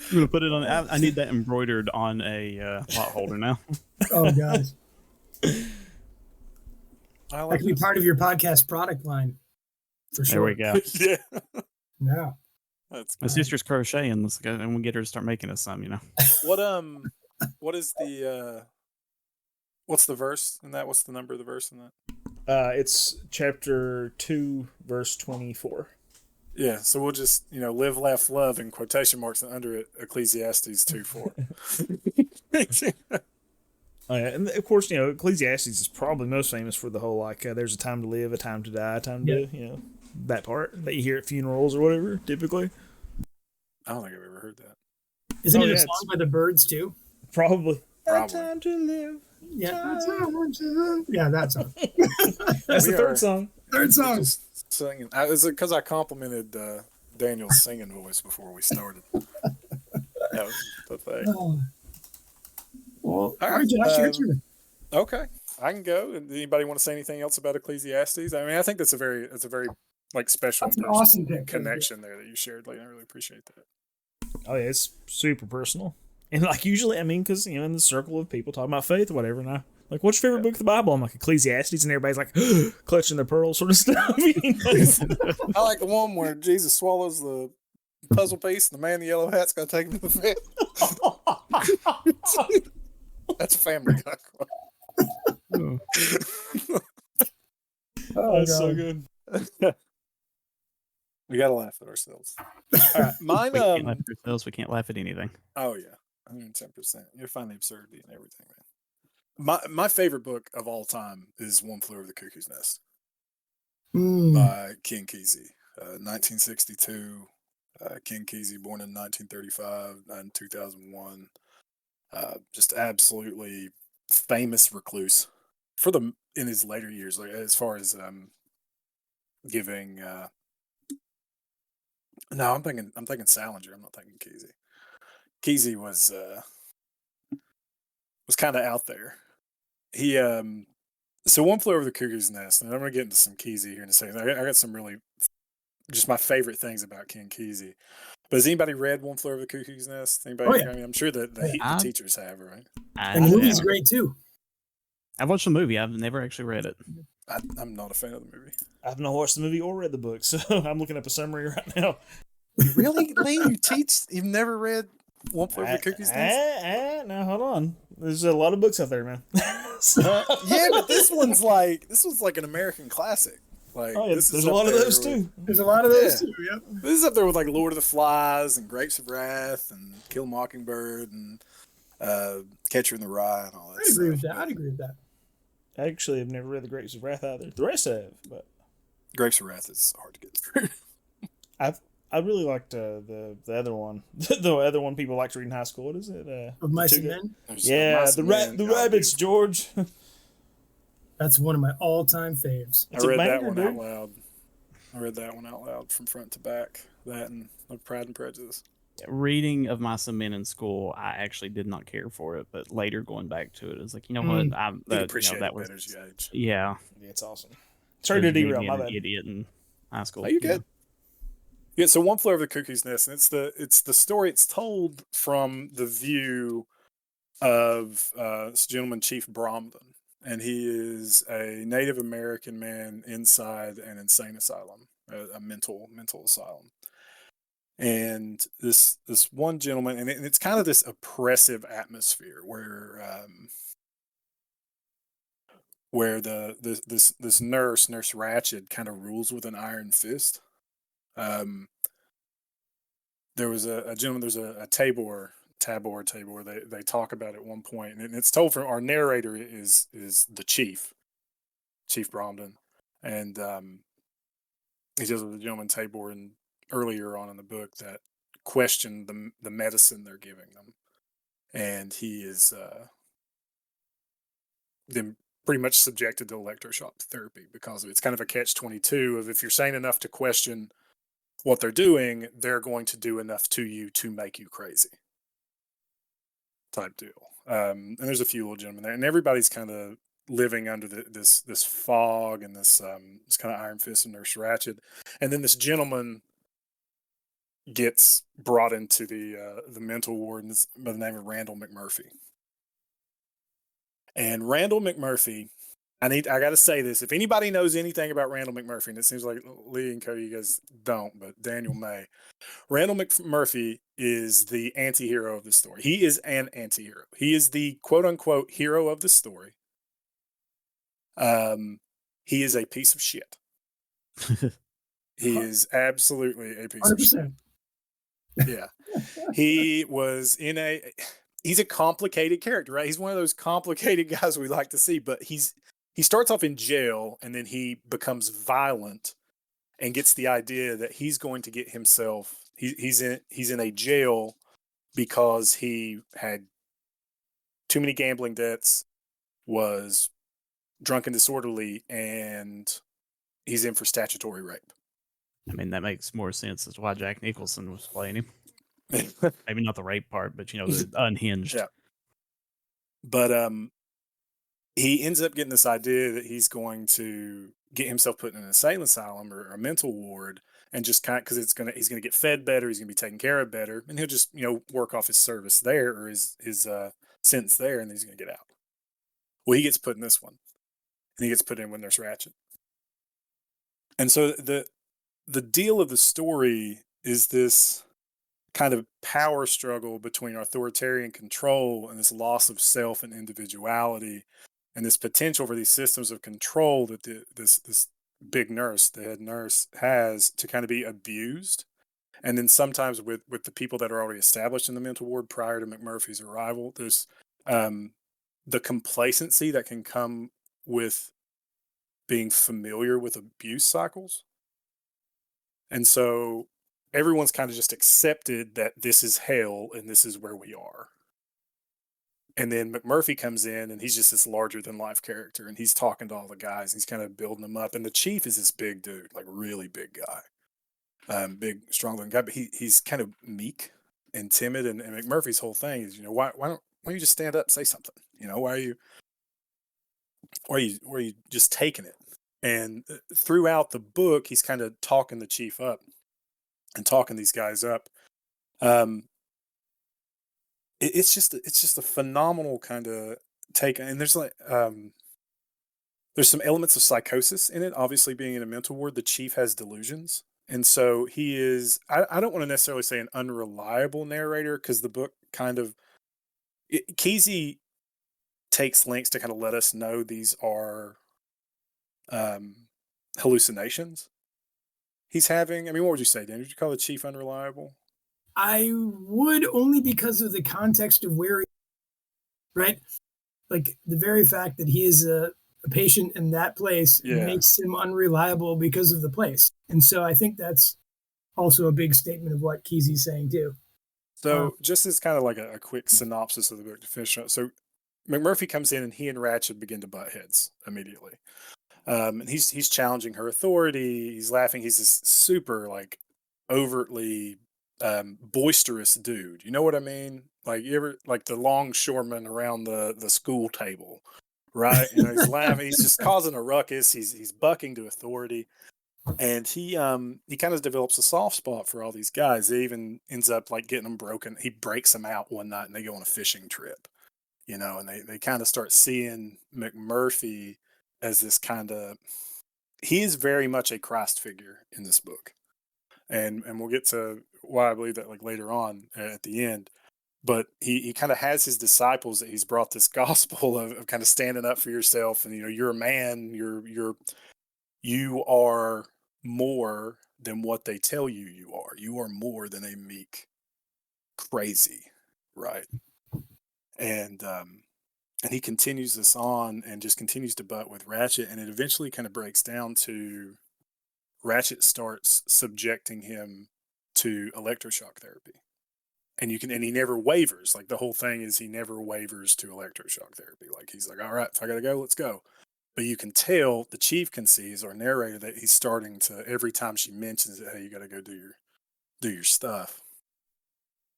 I'm gonna put it on. I need that embroidered on a pot holder now. Oh gosh. That could be part of your podcast product line, for sure. There we go. Yeah. Yeah. That's my sister's crocheting. Let's go and we'll get her to start making us some. What is the what's the verse in that? What's the number of the verse in that? It's chapter 2, verse 24. Yeah, so we'll just live, laugh, love in quotation marks, and under it Ecclesiastes 2:4. Oh, yeah. And of course, Ecclesiastes is probably most famous for the whole, like, there's a time to live, a time to die, a time to, that part that you hear at funerals or whatever, typically. I don't think I've ever heard that. Isn't it a song by the Birds, too? Probably. A time to live. Yeah, that song. That's the third song. Third song. Just singing. Is it because I complimented Daniel's singing voice before we started? That was the thing. Oh. Well, all right, Josh, your turn. Okay, I can go. Anybody want to say anything else about Ecclesiastes? I mean, I think that's a very like special and awesome connection there that you shared. Like, I really appreciate that. Oh yeah, it's super personal, and like usually, I mean, because in the circle of people talking about faith or whatever, and I like, what's your favorite book of the Bible? I'm like, Ecclesiastes, and everybody's like clutching their pearls, sort of stuff. I like the one where Jesus swallows the puzzle piece, and the man in the yellow hat's got to take him to the vet. That's a Family Guy quote. That's so good. We gotta laugh at ourselves. All right, mine. We can't laugh at ourselves. We can't laugh at anything. Oh yeah, 110%. You'll find the absurdity in everything, man. My favorite book of all time is One Flew Over the Cuckoo's Nest by Ken Kesey, 1962. Ken Kesey, born in 1935 and 2001. Just absolutely famous recluse in his later years, like as far as giving. No, I'm thinking Salinger. I'm not thinking Kesey. Kesey was kind of out there. He so One Flew Over the Cuckoo's Nest, and I'm gonna get into some Kesey here in a second. I got some really just my favorite things about Ken Kesey. But has anybody read One Flew Over the Cuckoo's Nest? Anybody? Oh, yeah. I mean, I'm sure that the teachers have, right? And the movie's great too. I've watched the movie. I've never actually read it. I'm not a fan of the movie. I've not watched the movie or read the book, so I'm looking up a summary right now. Really, Lee? You've never read One Flew Over the Cuckoo's Nest? No, hold on. There's a lot of books out there, man. Yeah, but this one's like an American classic. Like, there's a lot of those too. There's a lot of those too. Yep. This is up there with like Lord of the Flies and Grapes of Wrath and Kill a Mockingbird and Catcher in the Rye and all that. I'd agree with that. I actually have never read the Grapes of Wrath either. The rest have, but Grapes of Wrath is hard to get through. I really liked the other one. The other one people liked to read in high school. What is it? Of Mice and Men? Yeah, the rabbits, George. That's one of my all-time faves. I read that one out loud. I read that one out loud from front to back. That and Pride and Prejudice. Reading of Mice and Men in school, I actually did not care for it, but later going back to it, it's like, what? You appreciate that was, as you age. Yeah. Yeah, it's awesome. Sorry to me derail. being My an bad. idiot in high school. Oh, you good? Yeah. So One Flew Over the Cuckoo's Nest, and it's the story. It's told from the view of this gentleman, Chief Bromden, and he is a Native American man inside an insane asylum, a mental asylum. And this one gentleman, and it's kind of this oppressive atmosphere where this nurse Ratched, kind of rules with an iron fist. There was a gentleman. There's a Tabor. They talk about at one point, and it's told from our narrator is the Chief Bromden, and he deals with the gentleman Tabor, and earlier on in the book that questioned the medicine they're giving them, and he is then pretty much subjected to electroshock therapy because of it. It's kind of a catch-22 of if you're sane enough to question what they're doing, they're going to do enough to you to make you crazy. Type deal. And there's a few little gentlemen there, and everybody's kind of living under this fog and this kind of iron fist and Nurse Ratched, and then this gentleman gets brought into the mental ward by the name of Randall McMurphy. And Randall McMurphy, I got to say this. If anybody knows anything about Randall McMurphy, and it seems like Lee and Cody, you guys don't, but Daniel may. Randall McMurphy is the anti-hero of the story. He is an anti-hero. He is the quote-unquote hero of the story. He is a piece of shit. He is absolutely a piece 100%. Of shit. Yeah. He's a complicated character, right? He's one of those complicated guys we like to see, but he starts off in jail, and then he becomes violent and gets the idea that he's going to get himself. He's in a jail because he had too many gambling debts, was drunk and disorderly, and he's in for statutory rape. I mean, that makes more sense as to why Jack Nicholson was playing him. Maybe not the rape part, but the unhinged. Yeah. But he ends up getting this idea that he's going to get himself put in an insane asylum or a mental ward, and just because he's gonna get fed better, he's gonna be taken care of better, and he'll just work off his service there or his sentence there, and then he's gonna get out. Well, he gets put in this one, and he gets put in with Nurse Ratched. And so the deal of the story is this kind of power struggle between authoritarian control and this loss of self and individuality, and this potential for these systems of control that this big nurse, the head nurse, has to kind of be abused. And then sometimes with the people that are already established in the mental ward prior to McMurphy's arrival, there's the complacency that can come with being familiar with abuse cycles. And so everyone's kind of just accepted that this is hell and this is where we are. And then McMurphy comes in, and he's just this larger than life character, and he's talking to all the guys. He's kind of building them up. And the Chief is this big dude, like really big guy, big, strong looking guy, but he's kind of meek and timid. And McMurphy's whole thing is, why don't you just stand up, say something? Why are you just taking it? And throughout the book, he's kind of talking the Chief up and talking these guys up. It's just a phenomenal kind of take, and there's there's some elements of psychosis in it. Obviously, being in a mental ward, the Chief has delusions, and so he is. I don't want to necessarily say an unreliable narrator, because the book kind of Kesey takes lengths to kind of let us know these are hallucinations he's having. I mean, what would you say, Dan? Would you call the Chief unreliable? I would, only because of the context of where he, right? Like the very fact that he is a patient in that place makes him unreliable because of the place. And so I think that's also a big statement of what Kesey's saying too. So just as kind of like a quick synopsis of the book to finish up. So McMurphy comes in, and he and Ratched begin to butt heads immediately. And he's challenging her authority. He's laughing. He's this super overtly boisterous dude. You know what I mean? Like, you ever, like the longshoreman around the school table, right? You know, he's laughing. He's just causing a ruckus. He's bucking to authority, and he kind of develops a soft spot for all these guys. He even ends up like getting them broken. He breaks them out one night, and they go on a fishing trip. You know, and they kind of start seeing McMurphy as this kind of. He is very much a Christ figure in this book, and we'll get to why I believe that like later on at the end. But he kind of has his disciples that he's brought this gospel of kind of standing up for yourself, and you know, you're a man, you are more than what they tell you you are. You are more than a meek crazy, right? And he continues this on and just continues to butt with Ratchet, and it eventually kind of breaks down to Ratchet starts subjecting him to electroshock therapy. And he never wavers. Like the whole thing is he never wavers to electroshock therapy. Like he's like, all right, if I gotta go, let's go. But you can tell, the chief can see, as our narrator, that he's starting to, every time she mentions it, hey, you gotta go do your stuff.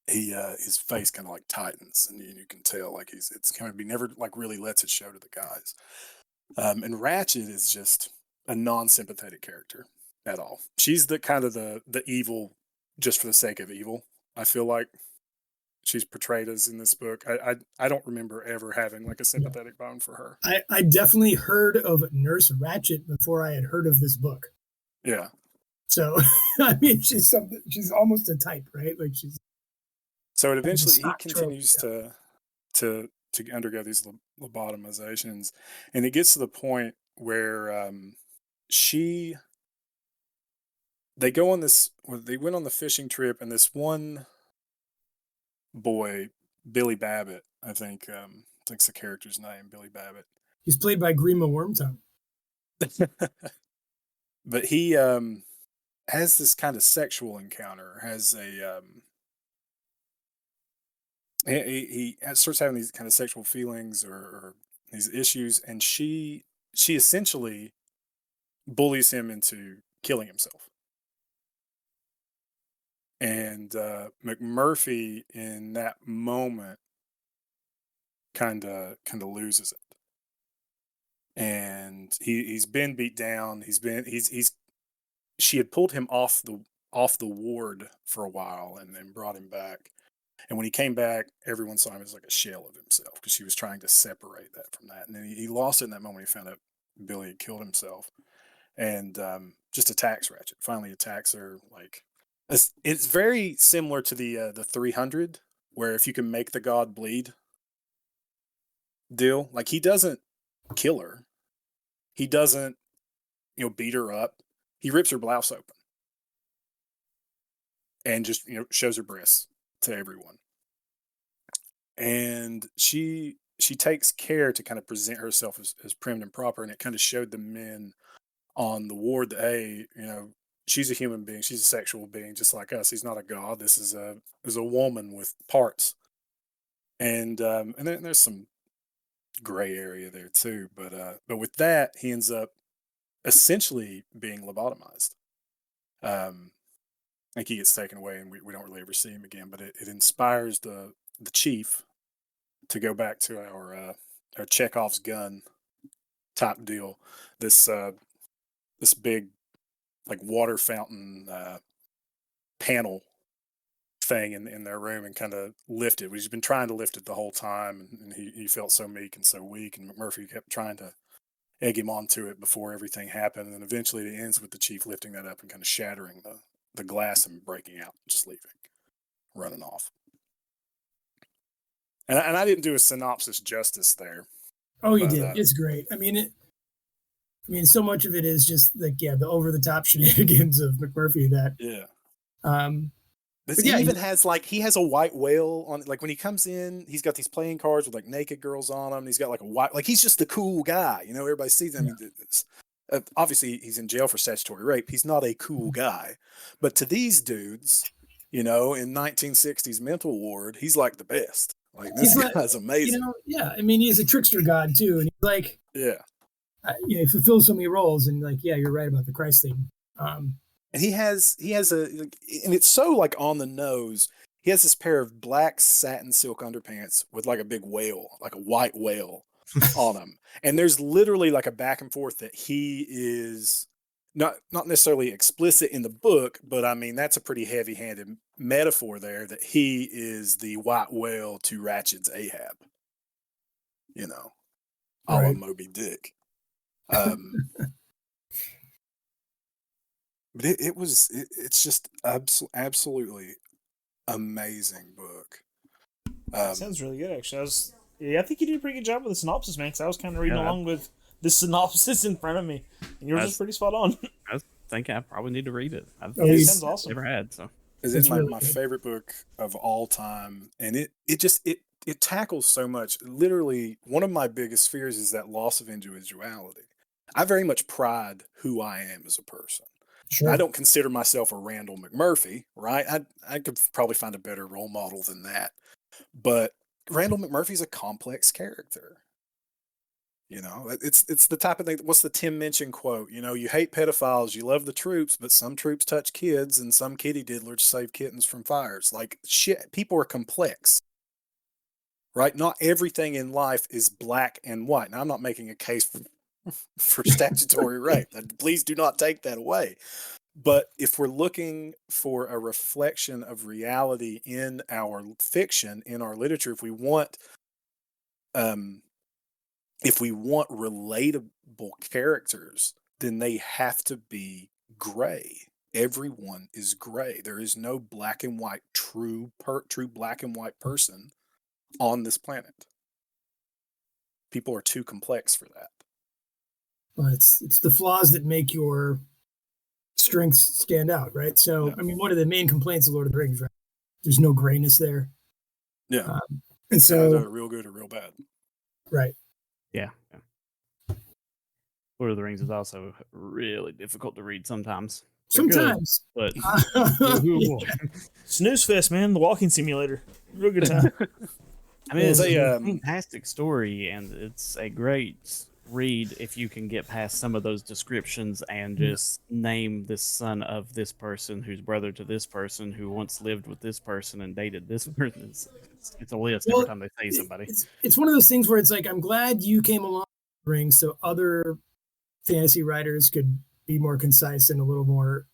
His face kind of like tightens, and you can tell like it's kind of, he never like really lets it show to the guys. And Ratchet is just a non-sympathetic character at all. She's the kind of the evil just for the sake of evil. I feel like she's portrayed as in this book. I don't remember ever having like a sympathetic bone for her. I definitely heard of Nurse Ratchet before I had heard of this book. Yeah. So I mean, she's almost a type, right? Like she's. So it eventually he continues to undergo these lobotomizations, and it gets to the point where they went on the fishing trip, and this one boy, Billy Babbitt, I think's the character's name, Billy Babbitt. He's played by Grima Wormtongue. But he has this kind of sexual encounter, he starts having these kind of sexual feelings or these issues, and she essentially bullies him into killing himself. And McMurphy in that moment kind of loses it, and he's been beat down. She had pulled him off the ward for a while and then brought him back. And when he came back, everyone saw him as like a shell of himself because she was trying to separate that from that. And then he lost it in that moment. He found out Billy had killed himself, and just attacks Ratchet. Finally attacks her. Like it's very similar to the 300, where if you can make the god bleed deal. Like he doesn't kill her. He doesn't beat her up. He rips her blouse open and just shows her breasts to everyone. And she takes care to kind of present herself as prim and proper, and it kind of showed the men on the ward that, hey, she's a human being, she's a sexual being just like us. He's not a god. This is a woman with parts. And then there's some gray area there too, but with that he ends up essentially being lobotomized. Like he gets taken away, and we don't really ever see him again. But it inspires the chief to go back to our Chekhov's gun type deal. This big like water fountain panel thing in their room, and kind of lift it. He's been trying to lift it the whole time, and he felt so meek and so weak. And McMurphy kept trying to egg him onto it before everything happened. And then eventually it ends with the chief lifting that up and kind of shattering the glass and breaking out, just leaving, running off. And I didn't do a synopsis justice there. Oh, you did. It's great. I mean, so much of it is just like, the over the top shenanigans of McMurphy that. Yeah. He even has he has a white whale on, like when he comes in, he's got these playing cards with like naked girls on them. He's got like a white, like he's just the cool guy, everybody sees him. Yeah. Obviously he's in jail for statutory rape. He's not a cool guy, but to these dudes, in 1960s mental ward, he's like the best. Like this guy's amazing. I mean, he's a trickster god too, and he's like, he fulfills so many roles, and you're right about the Christ thing. And he has and it's so like on the nose. He has this pair of black satin silk underpants with like a big whale, like a white whale on him. And there's literally like a back and forth that he is not necessarily explicit in the book, but I mean, that's a pretty heavy-handed metaphor there, that he is the white whale to Ratchet's Ahab, a la Moby Dick. But it's just absolutely amazing book. Sounds really good, actually. I think you did a pretty good job with the synopsis, man, because I was kind of reading along with the synopsis in front of me, and yours was pretty spot on. I think I probably need to read it. It sounds awesome. Never had, so. It's my favorite book of all time, and it tackles so much. Literally, one of my biggest fears is that loss of individuality. I very much pride who I am as a person. Sure. I don't consider myself a Randall McMurphy, right? I could probably find a better role model than that. But Randall McMurphy's a complex character. It's the type of thing. What's the Tim Minchin quote? You hate pedophiles, you love the troops, but some troops touch kids and some kitty diddlers save kittens from fires. Like, shit, people are complex, right? Not everything in life is black and white. Now, I'm not making a case for statutory rape. Please do not take that away. But if we're looking for a reflection of reality in our fiction, in our literature, if we want relatable characters, then they have to be gray. Everyone is gray. There is no black and white true black and white person on this planet. People are too complex for that. Well, it's the flaws that make your strengths stand out, right? So, I mean, one of the main complaints of Lord of the Rings, right? There's no grayness there. Yeah. And so, either real good or real bad. Right. Yeah. Lord of the Rings is also really difficult to read sometimes. Sometimes. Good, but Snooze Fest, man. The walking simulator. Real good time. I mean, it's a fantastic story, and it's a great read if you can get past some of those descriptions and just name this son of this person who's brother to this person who once lived with this person and dated this person. It's a list every time they say somebody. It's one of those things where it's like, I'm glad you came along with Ring so other fantasy writers could be more concise and a little more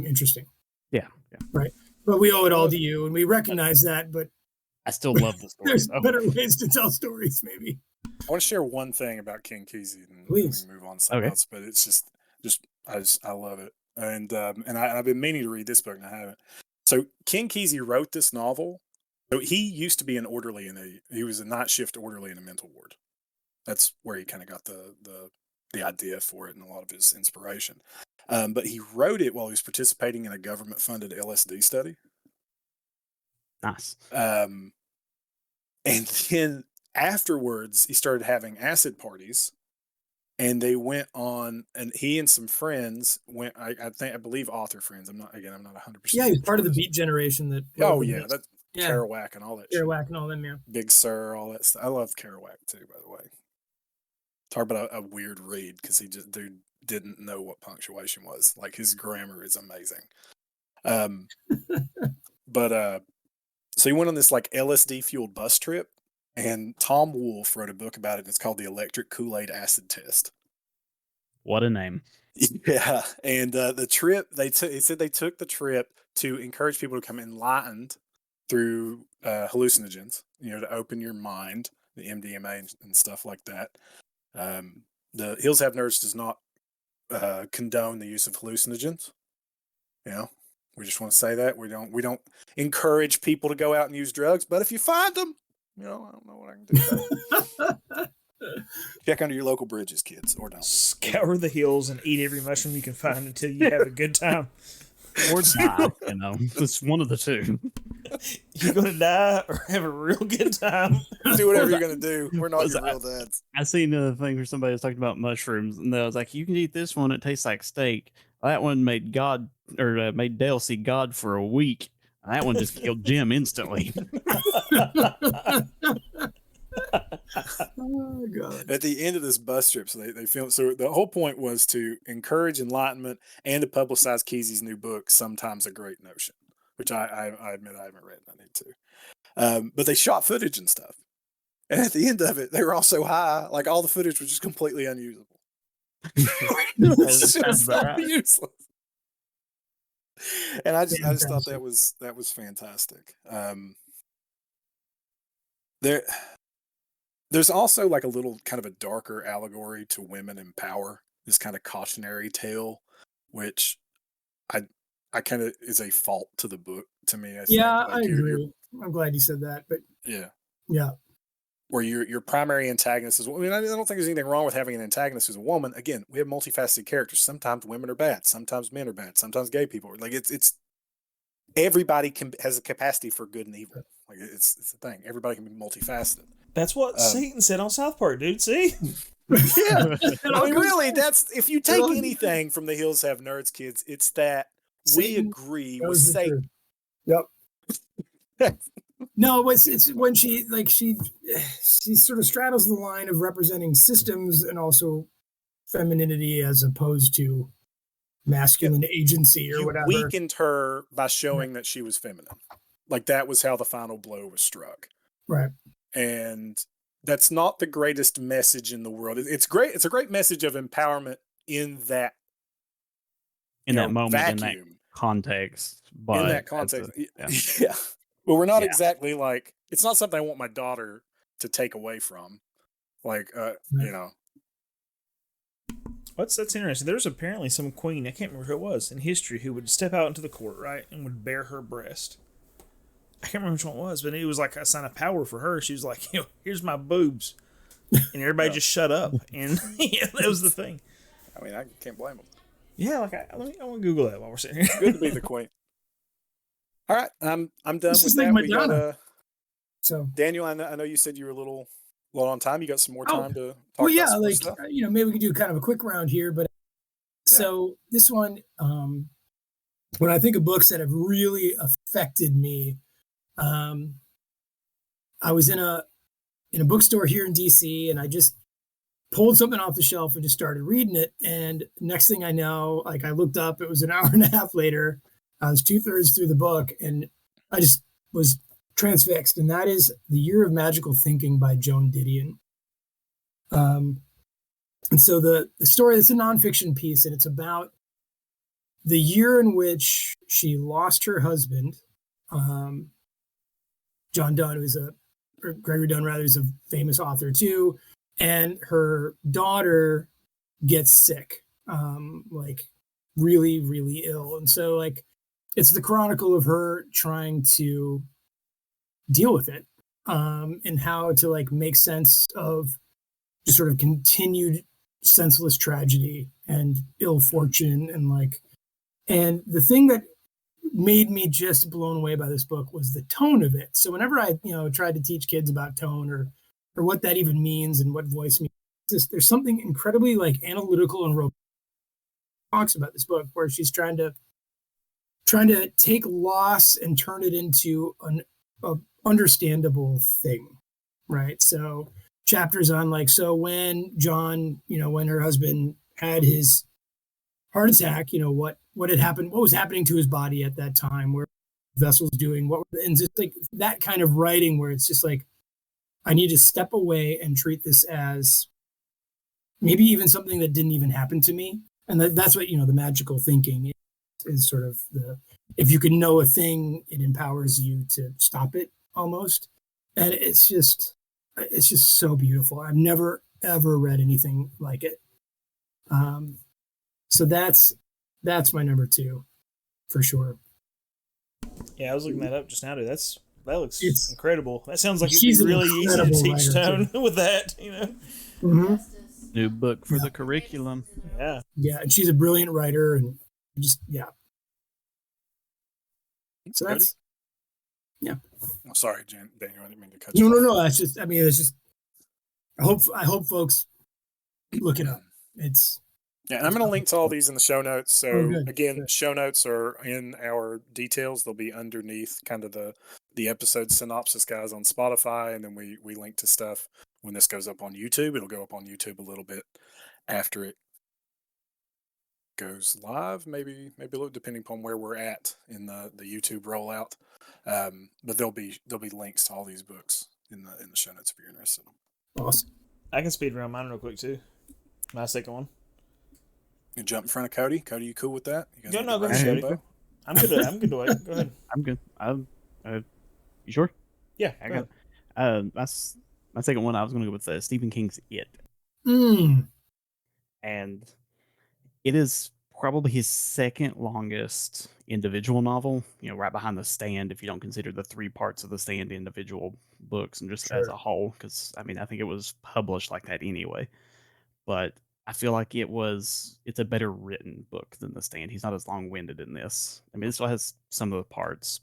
interesting. Yeah. Right. But we owe it all to you, and we recognize that, but I still love the story. There's better ways to tell stories, maybe. I want to share one thing about King Kesey, and please we can move on to something else. But it's I love it, and I've been meaning to read this book and I haven't. So King Kesey wrote this novel. So he used to be an orderly he was a night shift orderly in a mental ward. That's where he kind of got the idea for it and a lot of his inspiration. But he wrote it while he was participating in a government-funded LSD study. Nice. And then afterwards, he started having acid parties, and they went on, and he and some friends went. I believe author friends. I'm not 100%. Yeah, he's part of the Beat generation. That's Kerouac and all that. Kerouac and all them, yeah. Big Sur, all that stuff. I love Kerouac too, by the way. Talk about a weird read, because dude didn't know what punctuation was. Like, his grammar is amazing. So he went on this like LSD fueled bus trip, and Tom Wolfe wrote a book about it. It's called The Electric Kool-Aid Acid Test. What a name. Yeah. And the trip, he said they took the trip to encourage people to become enlightened through hallucinogens, to open your mind, the MDMA and stuff like that. The Hills Have Nerds does not condone the use of hallucinogens. We just want to say that we don't encourage people to go out and use drugs. But if you find them, I don't know what I can do. Check under your local bridges, kids, or don't. Scour the hills and eat every mushroom you can find until you have a good time. Or die, it's one of the two. You're gonna die or have a real good time. Do whatever you're gonna do. We're not your real dads. I seen a thing where somebody was talking about mushrooms, and I was like, "You can eat this one; it tastes like steak." That one made made Dale see God for a week. That one just killed Jim instantly. Oh, God. At the end of this bus trip, so they filmed. So the whole point was to encourage enlightenment and to publicize Kesey's new book, Sometimes a Great Notion, which I admit I haven't read and I need to. But they shot footage and stuff. And at the end of it, they were all so high, like all the footage was just completely unusable. It's just so useless. And I just thought that was fantastic. There's also like a little kind of a darker allegory to women in power, this kind of cautionary tale, which I kind of is a fault to the book to me. I think. Like I agree. I'm glad you said that, but yeah. Where your primary antagonist is. I mean, I don't think there's anything wrong with having an antagonist who's a woman. Again, we have multifaceted characters. Sometimes women are bad. Sometimes men are bad. Sometimes gay people are. Like it's everybody has a capacity for good and evil. Like it's a thing. Everybody can be multifaceted. That's what Satan said on South Park, dude. See? Yeah. I mean, really, that's if you take anything from the Hills Have Nerds kids, it's that we agree with Satan. Yep. No, it's when she sort of straddles the line of representing systems and also femininity as opposed to masculine agency or whatever. You weakened her by showing that she was feminine. Like that was how the final blow was struck. Right. And that's not the greatest message in the world. It's great. It's a great message of empowerment in that moment, vacuum. In that context. But in that context, yeah. Well, we're not exactly like, it's not something I want my daughter to take away from. Like, you know. That's interesting. There's apparently some queen, I can't remember who it was, in history who would step out into the court, right, and would bare her breast. I can't remember which one it was, but it was like a sign of power for her. She was like, here's my boobs. And everybody just shut up. And that was the thing. I mean, I can't blame them. Yeah, like I want to Google that while we're sitting here. Good to be the queen. All right, I'm done with that. Like we got so Daniel, I know you said you were a little on time. You got some more time to talk about some like stuff? Maybe we could do kind of a quick round here. But so this one, when I think of books that have really affected me, I was in a bookstore here in DC, and I just pulled something off the shelf and just started reading it. And next thing I know, like I looked up, it was an hour and a half later. I was 2/3 through the book, and I just was transfixed. And that is The Year of Magical Thinking by Joan Didion. And so the story, it's a nonfiction piece, and it's about the year in which she lost her husband, John Donne, or Gregory Donne rather, who's a famous author too, and her daughter gets sick, like really, really ill. And so like it's the chronicle of her trying to deal with it, and how to like make sense of just sort of continued senseless tragedy and ill fortune. And the thing that made me just blown away by this book was the tone of it. So whenever I, tried to teach kids about tone or what that even means and what voice means, there's something incredibly like analytical and robust talks about this book, where she's trying to take loss and turn it into an understandable thing, right? So chapters on like, so when John, when her husband had his heart attack, what had happened, what was happening to his body at that time, where vessels doing and just like that kind of writing where it's just like, I need to step away and treat this as maybe even something that didn't even happen to me. And that's what, the magical thinking is sort of if you can know a thing, it empowers you to stop it almost. And it's just so beautiful. I've never, ever read anything like it. So that's my number 2 for sure. Yeah, I was looking that up just now, dude. That looks incredible. That sounds like it'd be really easy to teach tone with that, Mm-hmm. New book for the curriculum. Yeah. Yeah, and she's a brilliant writer, and just So that's I'm sorry, Daniel. I didn't mean to cut you. No. That's just. I mean, it's just. I hope folks look it up. It's. Yeah, and I'm going to link to all these in the show notes. So again, show notes are in our details. They'll be underneath kind of the episode synopsis guys on Spotify, and then we link to stuff when this goes up on YouTube. It'll go up on YouTube a little bit after it goes live, maybe a little depending upon where we're at in the YouTube rollout. But there'll be links to all these books in the show notes if you're interested. Awesome. I can speed around mine real quick too. My second one. You jump in front of Cody. Cody, you cool with that? You No, need go to ahead, rush Cody. tempo? I'm good. I'm good to wait. Go ahead. I'm good. You sure? Yeah, I got. That's my second one. I was going to go with Stephen King's It, and it is probably his second longest individual novel. You know, right behind The Stand, if you don't consider the 3 parts of The Stand individual books and just as a whole. Because I mean, I think it was published like that anyway. But I feel like it's a better written book than The Stand. He's not as long winded in this. I mean, it still has some of the parts,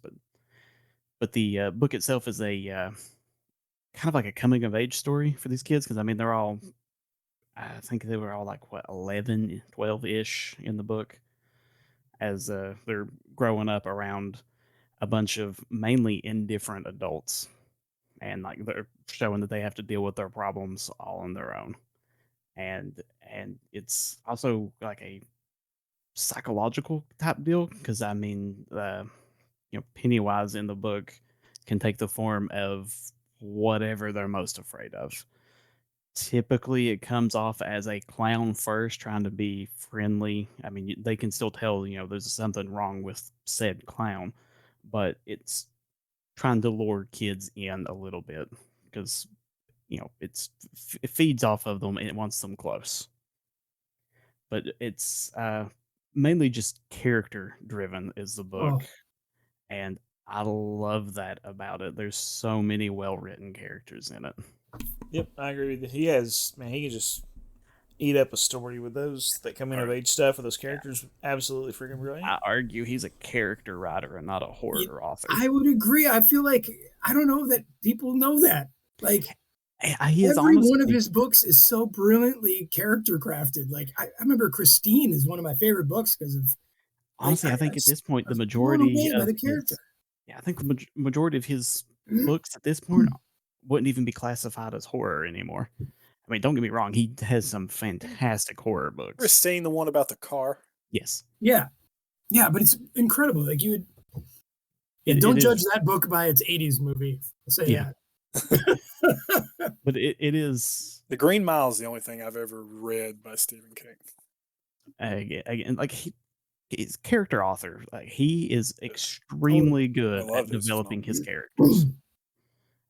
but the book itself is a kind of like a coming of age story for these kids. Because I mean, I think they were all like 11, 12-ish in the book as they're growing up around a bunch of mainly indifferent adults, and like they're showing that they have to deal with their problems all on their own. And it's also like a psychological type deal because I mean, Pennywise in the book can take the form of whatever they're most afraid of. Typically, it comes off as a clown first, trying to be friendly. I mean, they can still tell, there's something wrong with said clown, but it's trying to lure kids in a little bit because, it feeds off of them and it wants them close. But it's mainly just character driven is the book. And I love that about it. There's so many well-written characters in it. Yep, I agree with you. He can just eat up a story with those that come in of age stuff with those characters. Absolutely freaking brilliant. I argue he's a character writer and not a horror author. I would agree. I feel like, I don't know that people know that. Like, every one of his books is so brilliantly character crafted. Like, I remember Christine is one of my favorite books because of. Honestly, I think at this point, the majority of the character. I think the majority of his books at this point wouldn't even be classified as horror anymore. I mean, don't get me wrong, he has some fantastic horror books. Christine, the one about the car? Yes. Yeah. Yeah, but it's incredible. Like, you would. Don't judge that book by its 80s movie. I'll say that. But it is. The Green Mile is the only thing I've ever read by Stephen King. Again, like he's character author. Like he is extremely good at developing his characters,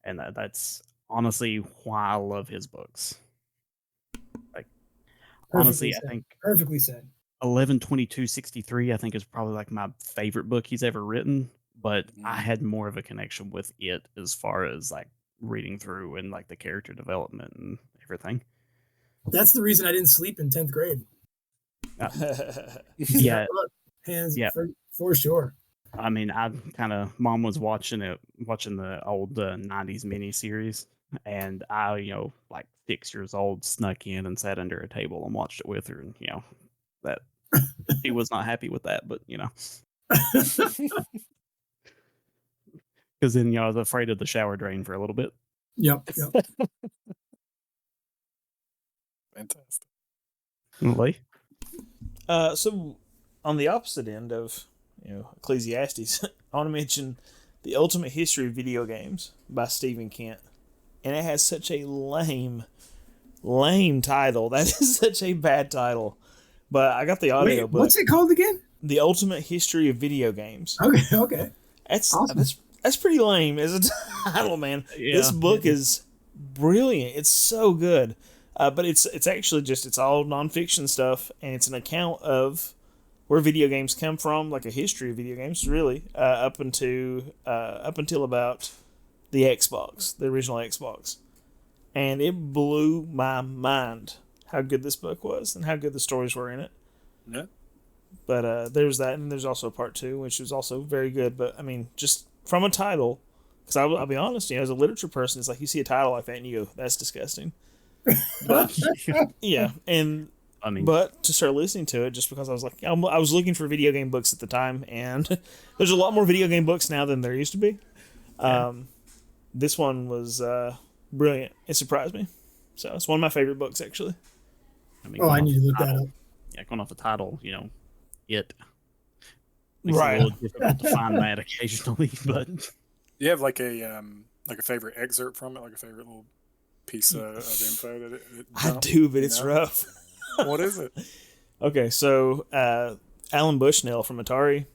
and that's honestly why I love his books. Like, honestly, I think perfectly said. 11/22/63, I think, is probably like my favorite book he's ever written. But I had more of a connection with it as far as like reading through and like the character development and everything. That's the reason I didn't sleep in 10th grade. Yeah, hands for sure. I mean, Mom was watching the old 90s miniseries, and I, like 6 years old, snuck in and sat under a table and watched it with her, and that she was not happy with that, but because then I was afraid of the shower drain for a little bit. Yep. Fantastic. Lee? So on the opposite end of Ecclesiastes, I want to mention The Ultimate History of Video Games by Stephen Kent, and it has such a lame title. That is such a bad title. But I got the audio book. What's it called again? The Ultimate History of Video Games. Okay. That's awesome. That's pretty lame as a title, man. Yeah. This book is brilliant. It's so good. But it's actually it's all nonfiction stuff, and it's an account of where video games come from, like a history of video games, really, up until about the Xbox, the original Xbox, and it blew my mind how good this book was and how good the stories were in it. Yeah. But there's that, and there's also part 2, which was also very good. But I mean, just from a title, because I'll be honest, as a literature person, it's like you see a title like that and you go, "That's disgusting." But yeah, and I mean, but to start listening to it, just because I was like, I was looking for video game books at the time, and there's a lot more video game books now than there used to be. This one was brilliant. It surprised me, so it's one of my favorite books, actually. I mean, I need to look that up. Yeah, going off the title, it. Right. It's a little difficult to find that occasionally, but you have like a like a favorite excerpt from it, like a favorite little piece of info that it I do, but it's rough. What is it? Okay, so Alan Bushnell from Atari,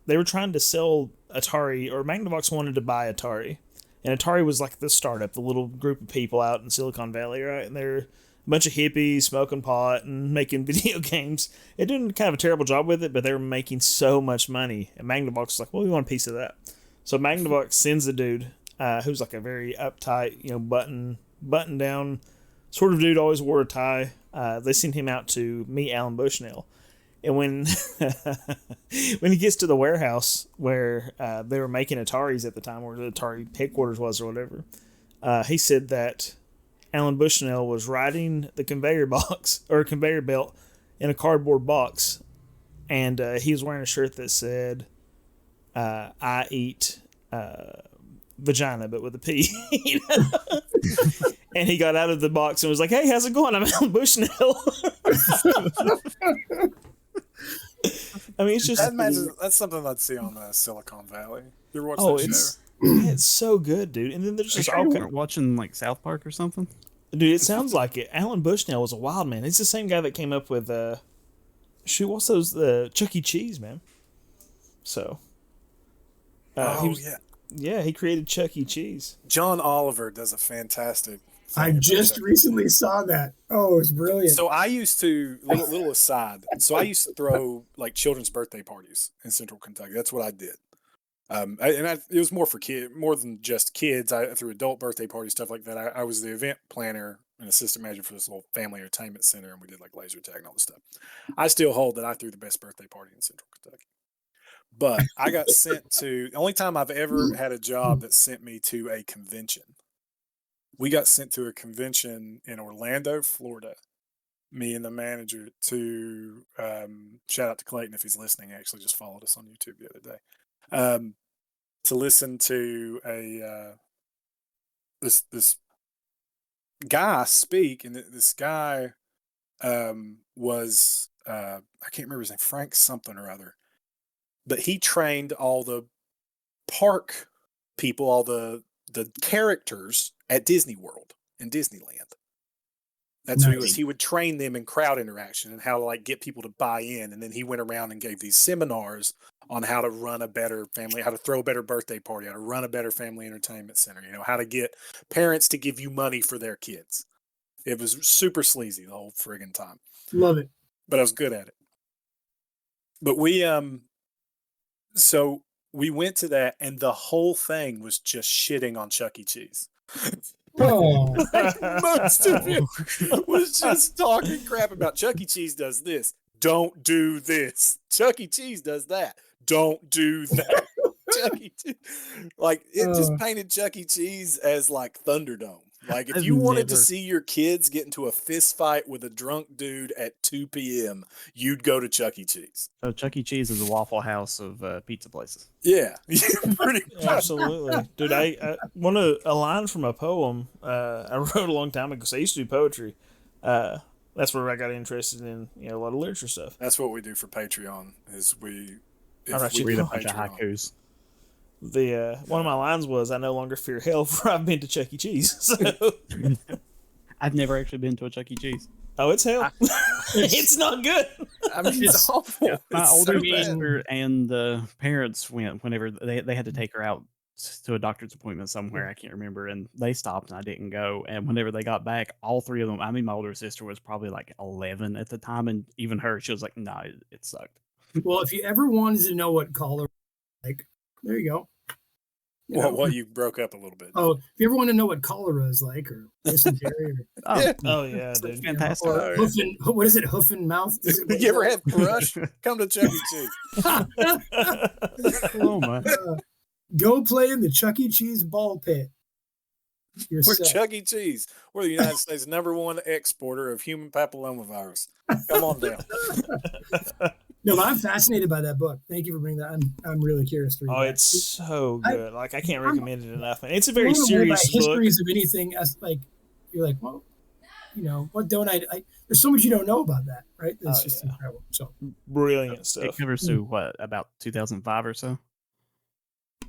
they were trying to sell Atari, or Magnavox wanted to buy Atari. And Atari was like the startup, the little group of people out in Silicon Valley, right? And they're a bunch of hippies smoking pot and making video games. It did kind of a terrible job with it, but they were making so much money. And Magnavox was like, well, we want a piece of that. So Magnavox sends a dude who's like a very uptight, button down sort of dude, always wore a tie. They send him out to meet Alan Bushnell. And when he gets to the warehouse where they were making Ataris at the time, where the Atari headquarters was or whatever, he said that Alan Bushnell was riding the conveyor belt in a cardboard box, and he was wearing a shirt that said, "I eat vagina, but with a P." And he got out of the box and was like, "Hey, how's it going? I'm Alan Bushnell." I mean, it's just that's something I'd see on Silicon Valley. You ever watch that show? It's so good, dude. And then there's just all kind of watching like South Park or something. Dude, it sounds like it. Alan Bushnell was a wild man. He's the same guy that came up with what's those? The Chuck E. Cheese, man. So, he created Chuck E. Cheese. John Oliver does a fantastic. I just recently saw that. Oh, it's brilliant. So I used to, little aside, so I used to throw like children's birthday parties in Central Kentucky. That's what I did. It was more than just kids. I threw adult birthday parties, stuff like that. I was the event planner and assistant manager for this little family entertainment center, and we did like laser tag and all this stuff. I still hold that I threw the best birthday party in Central Kentucky. But I got sent to, the only time I've ever had a job that sent me to a convention. We got sent to a convention in Orlando, Florida. Me and the manager to shout out to Clayton if he's listening. He actually just followed us on YouTube the other day. To listen to this guy speak, and this guy was I can't remember his name, Frank something or other, but he trained all the park people, all the characters at Disney World and Disneyland. That's what he was. He would train them in crowd interaction and how to like get people to buy in. And then he went around and gave these seminars on how to run a better family, how to throw a better birthday party, how to run a better family entertainment center, how to get parents to give you money for their kids. It was super sleazy the whole friggin' time. Love it. But I was good at it. But we went to that, and the whole thing was just shitting on Chuck E. Cheese. Oh. Most of it was just talking crap about Chuck E. Cheese does this. Don't do this. Chuck E. Cheese does that. Don't do that. Chuck E. Cheese. Like, it just painted Chuck E. Cheese as like Thunderdome. Like, if you wanted to see your kids get into a fist fight with a drunk dude at 2 p.m., you'd go to Chuck E. Cheese. So Chuck E. Cheese is a Waffle House of pizza places. Yeah, pretty much. Absolutely, dude. I a line from a poem I wrote a long time ago. So I used to do poetry. That's where I got interested in a lot of literature stuff. That's what we do for Patreon. Is we read a bunch of haikus. One of my lines was, "I no longer fear hell, for I've been to Chuck E. Cheese." So. I've never actually been to a Chuck E. Cheese. Oh, it's hell. It's not good. I mean, it's awful. Yeah, my older sister and the parents went whenever they had to take her out to a doctor's appointment somewhere. I can't remember, and they stopped and I didn't go. And whenever they got back, all three of them, I mean, my older sister was probably like 11 at the time, and even her, she was like, "No, it sucked." Well, if you ever wanted to know what cholera like, there you go. What you broke up a little bit. Oh, if you ever want to know what cholera is like, or dysentery, oh yeah, dude, fantastic. Or what is it? Hoof and mouth? You ever had thrush? Come to Chuck E. Cheese. Oh my! Go play in the Chuck E. Cheese ball pit. We're Chuck E. Cheese. We're the United States' #1 exporter of human papillomavirus. Come on down. No, but I'm fascinated by that book. Thank you for bringing that. I'm really curious to read that. It's so good. I can't recommend it enough. And it's a very serious book. Histories of anything, as like you're like, well, what don't I? There's so much you don't know about that, right? It's just incredible. So brilliant stuff. It covers about 2005 or so.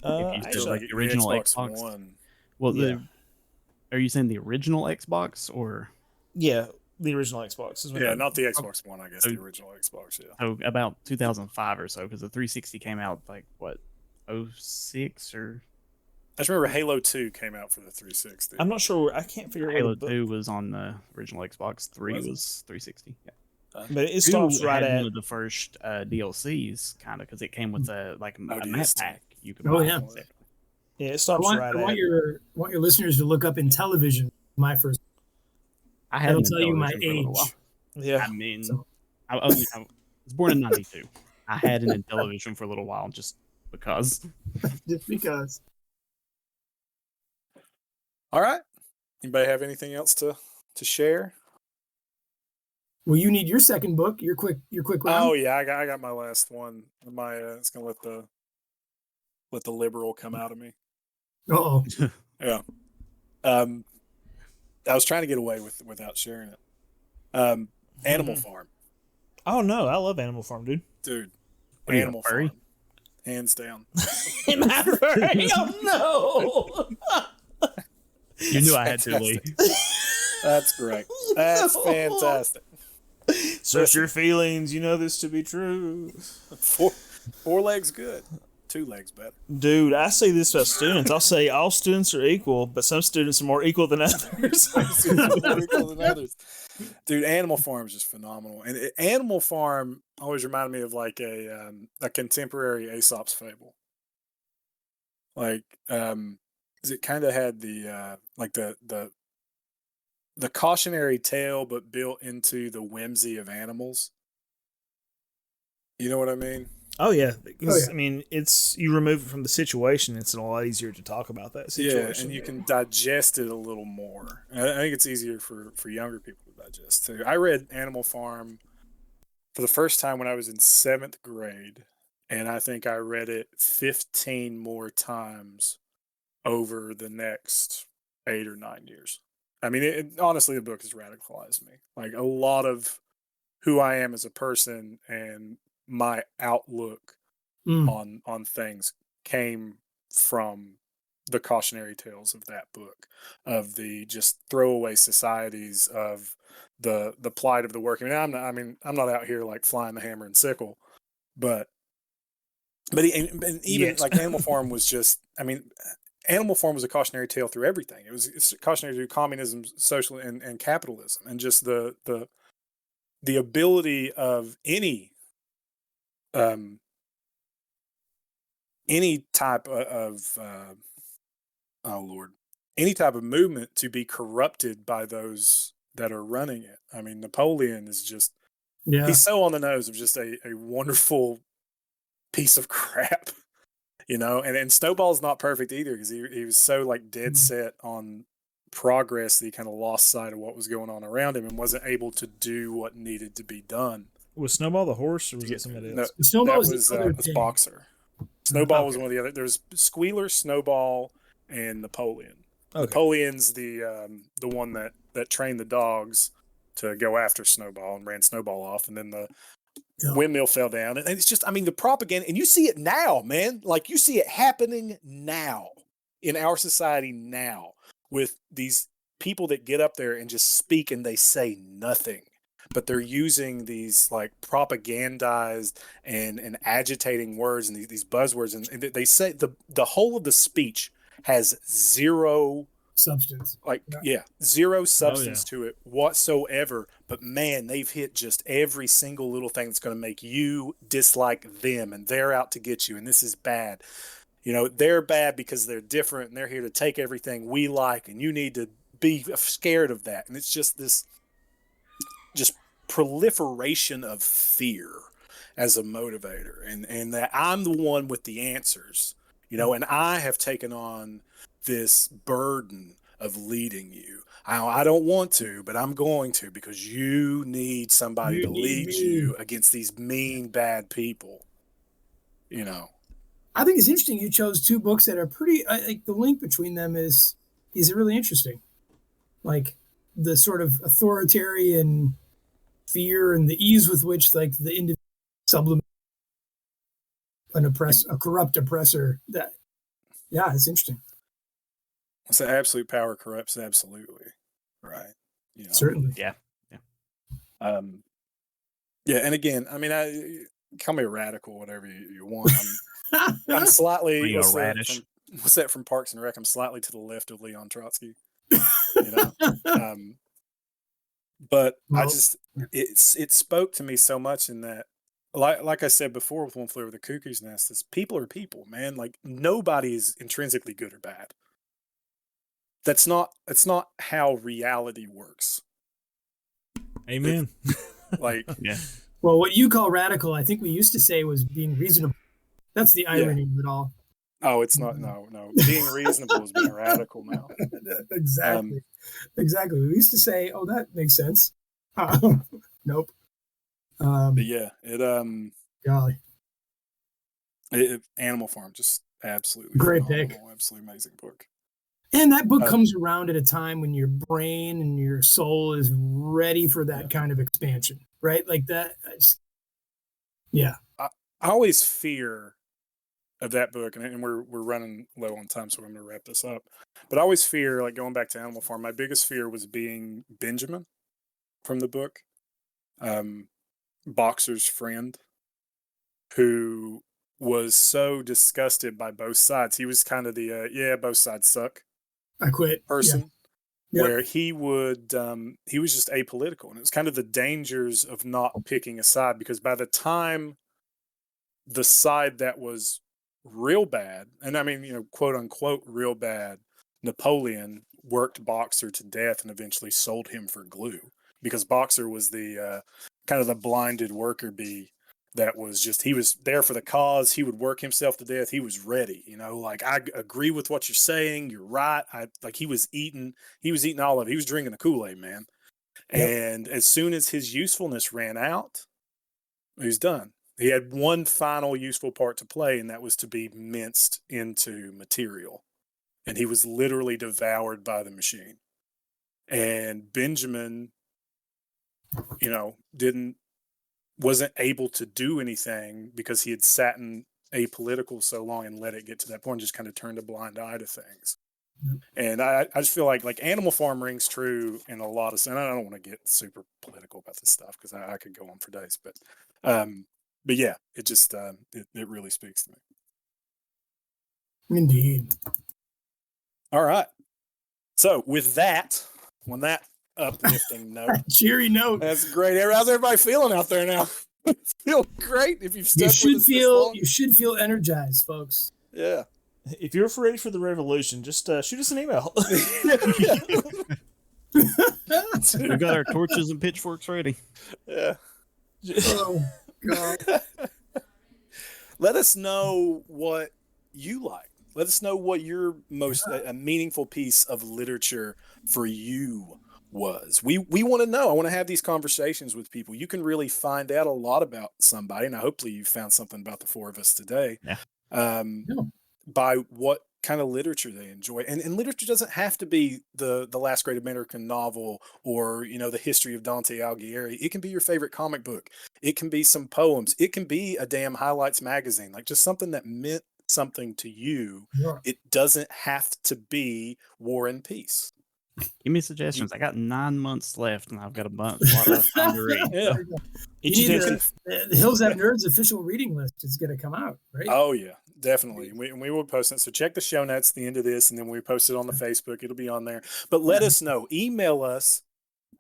If you said Actually, like the original Xbox Xbox. One. Well, Yeah. Are you saying the original Xbox or? yeah, the original Xbox is when. Yeah, not the Xbox One. I guess So- the original Xbox. Yeah. So about 2005 or so, because the 360 came out like what, 06 or I just remember Halo 2 came out for the 360. I'm not sure. I can't figure out. Halo 2 was on the original Xbox. 3 Was it? was 360. Yeah. But it 2 stops right had at. one of the first DLCs, kind of, because it came with a like a map ODST. pack you could Oh, buy. yeah. Yeah, it I stops want, right I want at. your listeners to look up in television. My first. I had That'll an tell you my Intellivision for a little while. age. Yeah, I mean, So- I was born in '92. I had an Intellivision for a little while just because. Just because. All right. Anybody have anything else to share? Well, you need your second book. Your quick round. Oh yeah, I got my last one. My it's gonna let the liberal come out of me. Oh, Yeah. I was trying to get away without sharing it. Animal Farm, Oh no, I love Animal Farm, dude. dude. What are you, Animal a furry? Farm, hands down. Am I right? Oh no! You knew I had to, Lee. That's great. That's No. fantastic. Search your feelings. You know this to be true, Four legs good. 2 legs better. dude. I say this about students. I'll say all students are equal, but some students are more equal than others. More equal than others. Dude, Animal Farm is just phenomenal. And Animal Farm always reminded me of like a contemporary Aesop's fable. Like, 'cause it kind of had the like the cautionary tale, but built into the whimsy of animals. You know what I mean? Oh yeah, because Oh, yeah. I mean, it's you remove it from the situation. It's a lot easier to talk about that situation. Yeah, and you can digest it a little more. And I think it's easier for younger people to digest too. I read Animal Farm for the first time when I was in 7th grade, and I think I read it 15 more times over the next 8 or 9 years. I mean, honestly, the book has radicalized me. Like a lot of who I am as a person and my outlook Mm. on things came from the cautionary tales of that book, of the just throwaway societies, of the plight of the working. I'm not out here like flying the hammer and sickle, but and even Yet. like Animal Farm was just, Animal Farm was a cautionary tale through everything. It's cautionary through communism, social, and capitalism, and just the ability of any type of oh Lord, any type of movement to be corrupted by those that are running it. I mean, Napoleon is just, Yeah. he's so on the nose of just a wonderful piece of crap, and Snowball's not perfect either, because he was so like dead set on progress that he kind of lost sight of what was going on around him and wasn't able to do what needed to be done. Was Snowball the horse, or was it somebody else? Snowball That was the other was pig. Boxer. Snowball was Okay. one of the other. There's Squealer, Snowball, and Napoleon. Okay. Napoleon's the one that trained the dogs to go after Snowball and ran Snowball off, and then the windmill fell down. And it's just, the propaganda, and you see it now, man. Like, you see it happening now in our society now, with these people that get up there and just speak and they say nothing, but they're using these like propagandized and agitating words and these buzzwords, and they say the whole of the speech has zero Substance. zero substance to it whatsoever. But man, they've hit just every single little thing that's going to make you dislike them, and they're out to get you, and this is bad. They're bad because they're different, and they're here to take everything we like, and you need to be scared of that. And it's just this just proliferation of fear as a motivator, and that I'm the one with the answers, and I have taken on this burden of leading you. I don't want to, but I'm going to, because you need somebody to lead you against these mean, bad people. I think it's interesting you chose 2 books that are pretty, like the link between them is really interesting. Like the sort of authoritarian fear and the ease with which like the individual sublimate a corrupt oppressor, that Yeah, it's interesting. So absolute power corrupts absolutely, right? You know, Certainly. Yeah. Yeah, and again, I mean, call me a radical, whatever you want. I'm slightly what's that from Parks and Rec? I'm slightly to the left of Leon Trotsky. You know, but well, it spoke to me so much in that, like I said before with One Flew Over the Cuckoo's Nest, is people are people, man. Like nobody is intrinsically good or bad. That's not how reality works. Amen. Like, yeah. Well, what you call radical, I think we used to say was being reasonable. That's the irony of it all. Oh, it's not. No. Being reasonable is being radical now. Exactly. Exactly. We used to say, "Oh, that makes sense." Nope. But yeah, golly, Animal Farm, just absolutely great phenomenal, pick. absolutely amazing book. And that book comes around at a time when your brain and your soul is ready for that kind of expansion, right? Like that. Yeah. I always fear of that book, and we're running low on time, so I'm going to wrap this up. But I always fear, like going back to Animal Farm, my biggest fear was being Benjamin from the book, Boxer's friend, who was so disgusted by both sides. He was kind of the both sides suck. I quit person. Yeah. Where he would he was just apolitical, and it was kind of the dangers of not picking a side, because by the time the side that was real bad, and I mean, you know, quote unquote real bad, Napoleon worked Boxer to death and eventually sold him for glue, because Boxer was the kind of the blinded worker bee that was just, he was there for the cause. He would work himself to death. He was ready, you know, like, I agree with what you're saying. You're right. He was eating all of it. He was drinking the Kool-Aid, man. Yep. And as soon as his usefulness ran out, he was done. He had one final useful part to play, and that was to be minced into material. And he was literally devoured by the machine. And Benjamin, you know, wasn't able to do anything because he had sat in apolitical so long and let it get to that point, just kind of turned a blind eye to things. Mm-hmm. And I just feel like Animal Farm rings true in a lot of sense. I don't want to get super political about this stuff because I could go on for days, but yeah, it just it really speaks to me. Indeed. All right. So with that, on that uplifting note, cheery note, that's great. How's everybody feeling out there now? Feel great if you've stuck you should feel energized, folks. Yeah. If you're ready for the revolution, just shoot us an email. We've got our torches and pitchforks ready. Yeah. Oh God. Let us know what you like. Let us know what your most a meaningful piece of literature for you was. We want to know. I want to have these conversations with people. You can really find out a lot about somebody, and hopefully you found something about the four of us today. Yeah. By what kind of literature they enjoy. And literature doesn't have to be the last great American novel or, you know, the history of Dante Alighieri. It can be your favorite comic book. It can be some poems. It can be a damn Highlights magazine, like just something that meant something to you. Yeah. It doesn't have to be War and Peace. Give me suggestions. I got 9 months left, and I've got a lot of time to read. Yeah. The Hills Have Nerds official reading list is going to come out, right? Oh, yeah, definitely. We will post it. So check the show notes at the end of this, and then we post it on the Facebook. It'll be on there. But let us know. Email us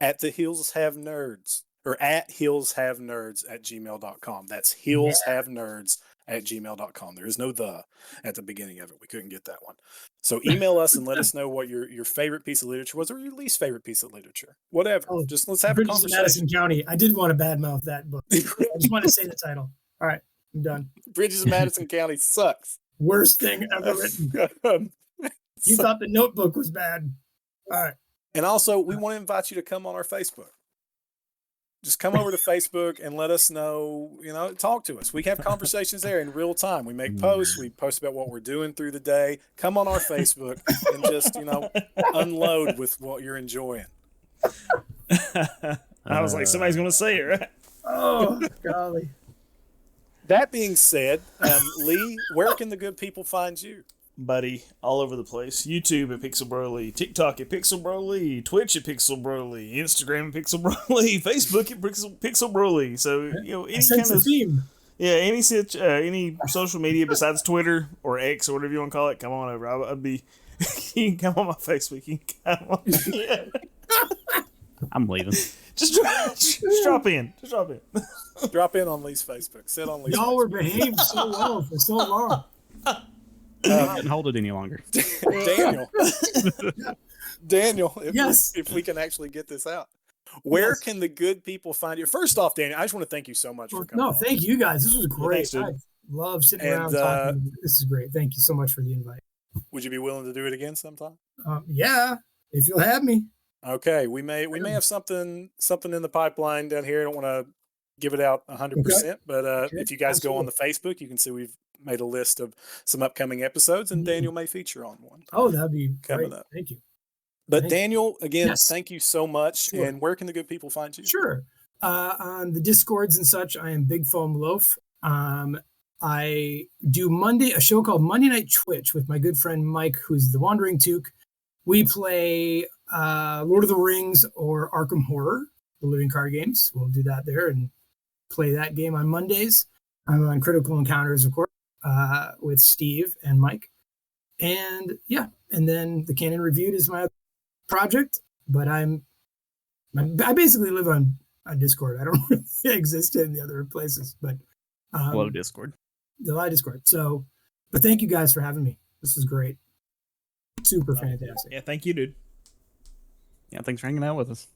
at the Hills Have Nerds, or at hillshavenerds@gmail.com. That's hillshavenerds@gmail.com. There is no the at the beginning of it. We couldn't get that one. So email us and let us know what your favorite piece of literature was, or your least favorite piece of literature. Whatever. Just let's have a conversation. Madison County. I did want to badmouth that book. I just want to say the title. All right, I'm done. Bridges of Madison County sucks. Worst thing ever written. You thought the Notebook was bad. All right. And also, we want to invite you to come on our Facebook. Just come over to Facebook and let us know, you know, talk to us. We have conversations there in real time. We make posts. We post about what we're doing through the day. Come on our Facebook and just, you know, unload with what you're enjoying. I was like, somebody's going to say it, right? Oh, golly. That being said, Lee, where can the good people find you? buddy, all over the place. YouTube at Pixel Broly, TikTok at Pixel Broly, Twitch at Pixel Broly, Instagram at Pixel Broly, Facebook at Pixel Broly. So any kind of theme. Yeah, any social media besides Twitter or X or whatever you want to call it, come on over. I'd be. You can come on my Facebook. You can come on. Yeah. I'm leaving. Just drop in. Just drop in. Drop in on Lee's Facebook. Sit on Lee's Y'all were Facebook. behaved so well for so long. I can't hold it any longer. Daniel, Yes. if we can actually get this out. Where can the good people find you? First off, Daniel, I just want to thank you so much for coming. No, thank you guys. This was great. Thanks, I love sitting around talking. This is great. Thank you so much for the invite. Would you be willing to do it again sometime? Yeah, if you'll have me. Okay, we may have something in the pipeline down here. I don't want to give it out 100%, but if you guys go on the Facebook, you can see we've made a list of some upcoming episodes, and Daniel may feature on one. Oh, that'd be coming great. up. Thank you. But Daniel, again, thank you so much. Sure. And where can the good people find you? Sure. On the Discords and such, I am Big Foam Loaf. I do a show called Monday Night Twitch with my good friend Mike, who's the Wandering Took. We play Lord of the Rings or Arkham Horror, the living card games. We'll do that there and play that game on Mondays. I'm on Critical Encounters, of course, with Steve and Mike. And and then the Canon Reviewed is my project, but I basically live on Discord. I don't really exist in the other places, but Hello, Discord. The live Discord. So, but thank you guys for having me. This is great. Super fantastic. Yeah, thank you, dude. Yeah, thanks for hanging out with us.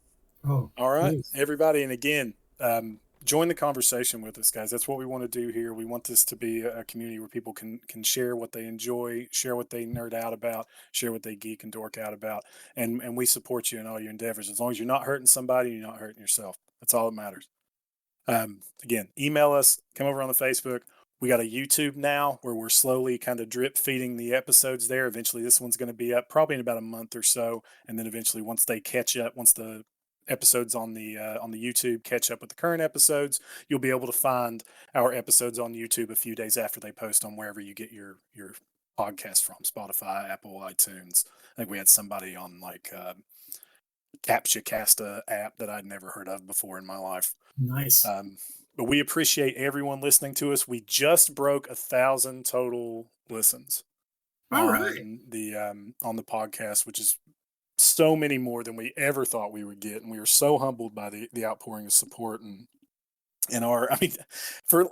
Oh, all right, please. Everybody, and again, join the conversation with us, guys. That's what we want to do here. We want this to be a community where people can share what they enjoy, share what they nerd out about, share what they geek and dork out about, and we support you in all your endeavors. As long as you're not hurting somebody, you're not hurting yourself. That's all that matters. Again, email us, come over on the Facebook. We got a YouTube now where we're slowly kind of drip feeding the episodes there. Eventually this one's going to be up probably in about a month or so. And then eventually once they catch up, once the episodes on the YouTube catch up with the current episodes, you'll be able to find our episodes on YouTube a few days after they post on wherever you get your podcast from, Spotify, Apple, iTunes. I think we had somebody on like Captcha Casta app that I'd never heard of before in my life. Nice. But we appreciate everyone listening to us. We just broke 1,000 total listens. All right. On the podcast, which is so many more than we ever thought we would get, and we are so humbled by the outpouring of support and our. I mean, for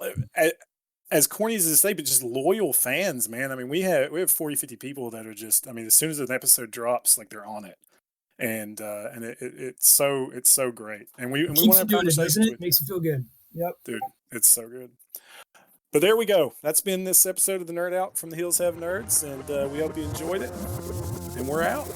as corny as this, but just loyal fans, man. I mean, we have 40, 50 people that are just. I mean, as soon as an episode drops, like they're on it. And it's so great, and we want to have conversations. It makes you feel good. Yep, dude, it's so good. But there we go. That's been this episode of the Nerd Out from the Hills Have Nerds, and we hope you enjoyed it. And we're out.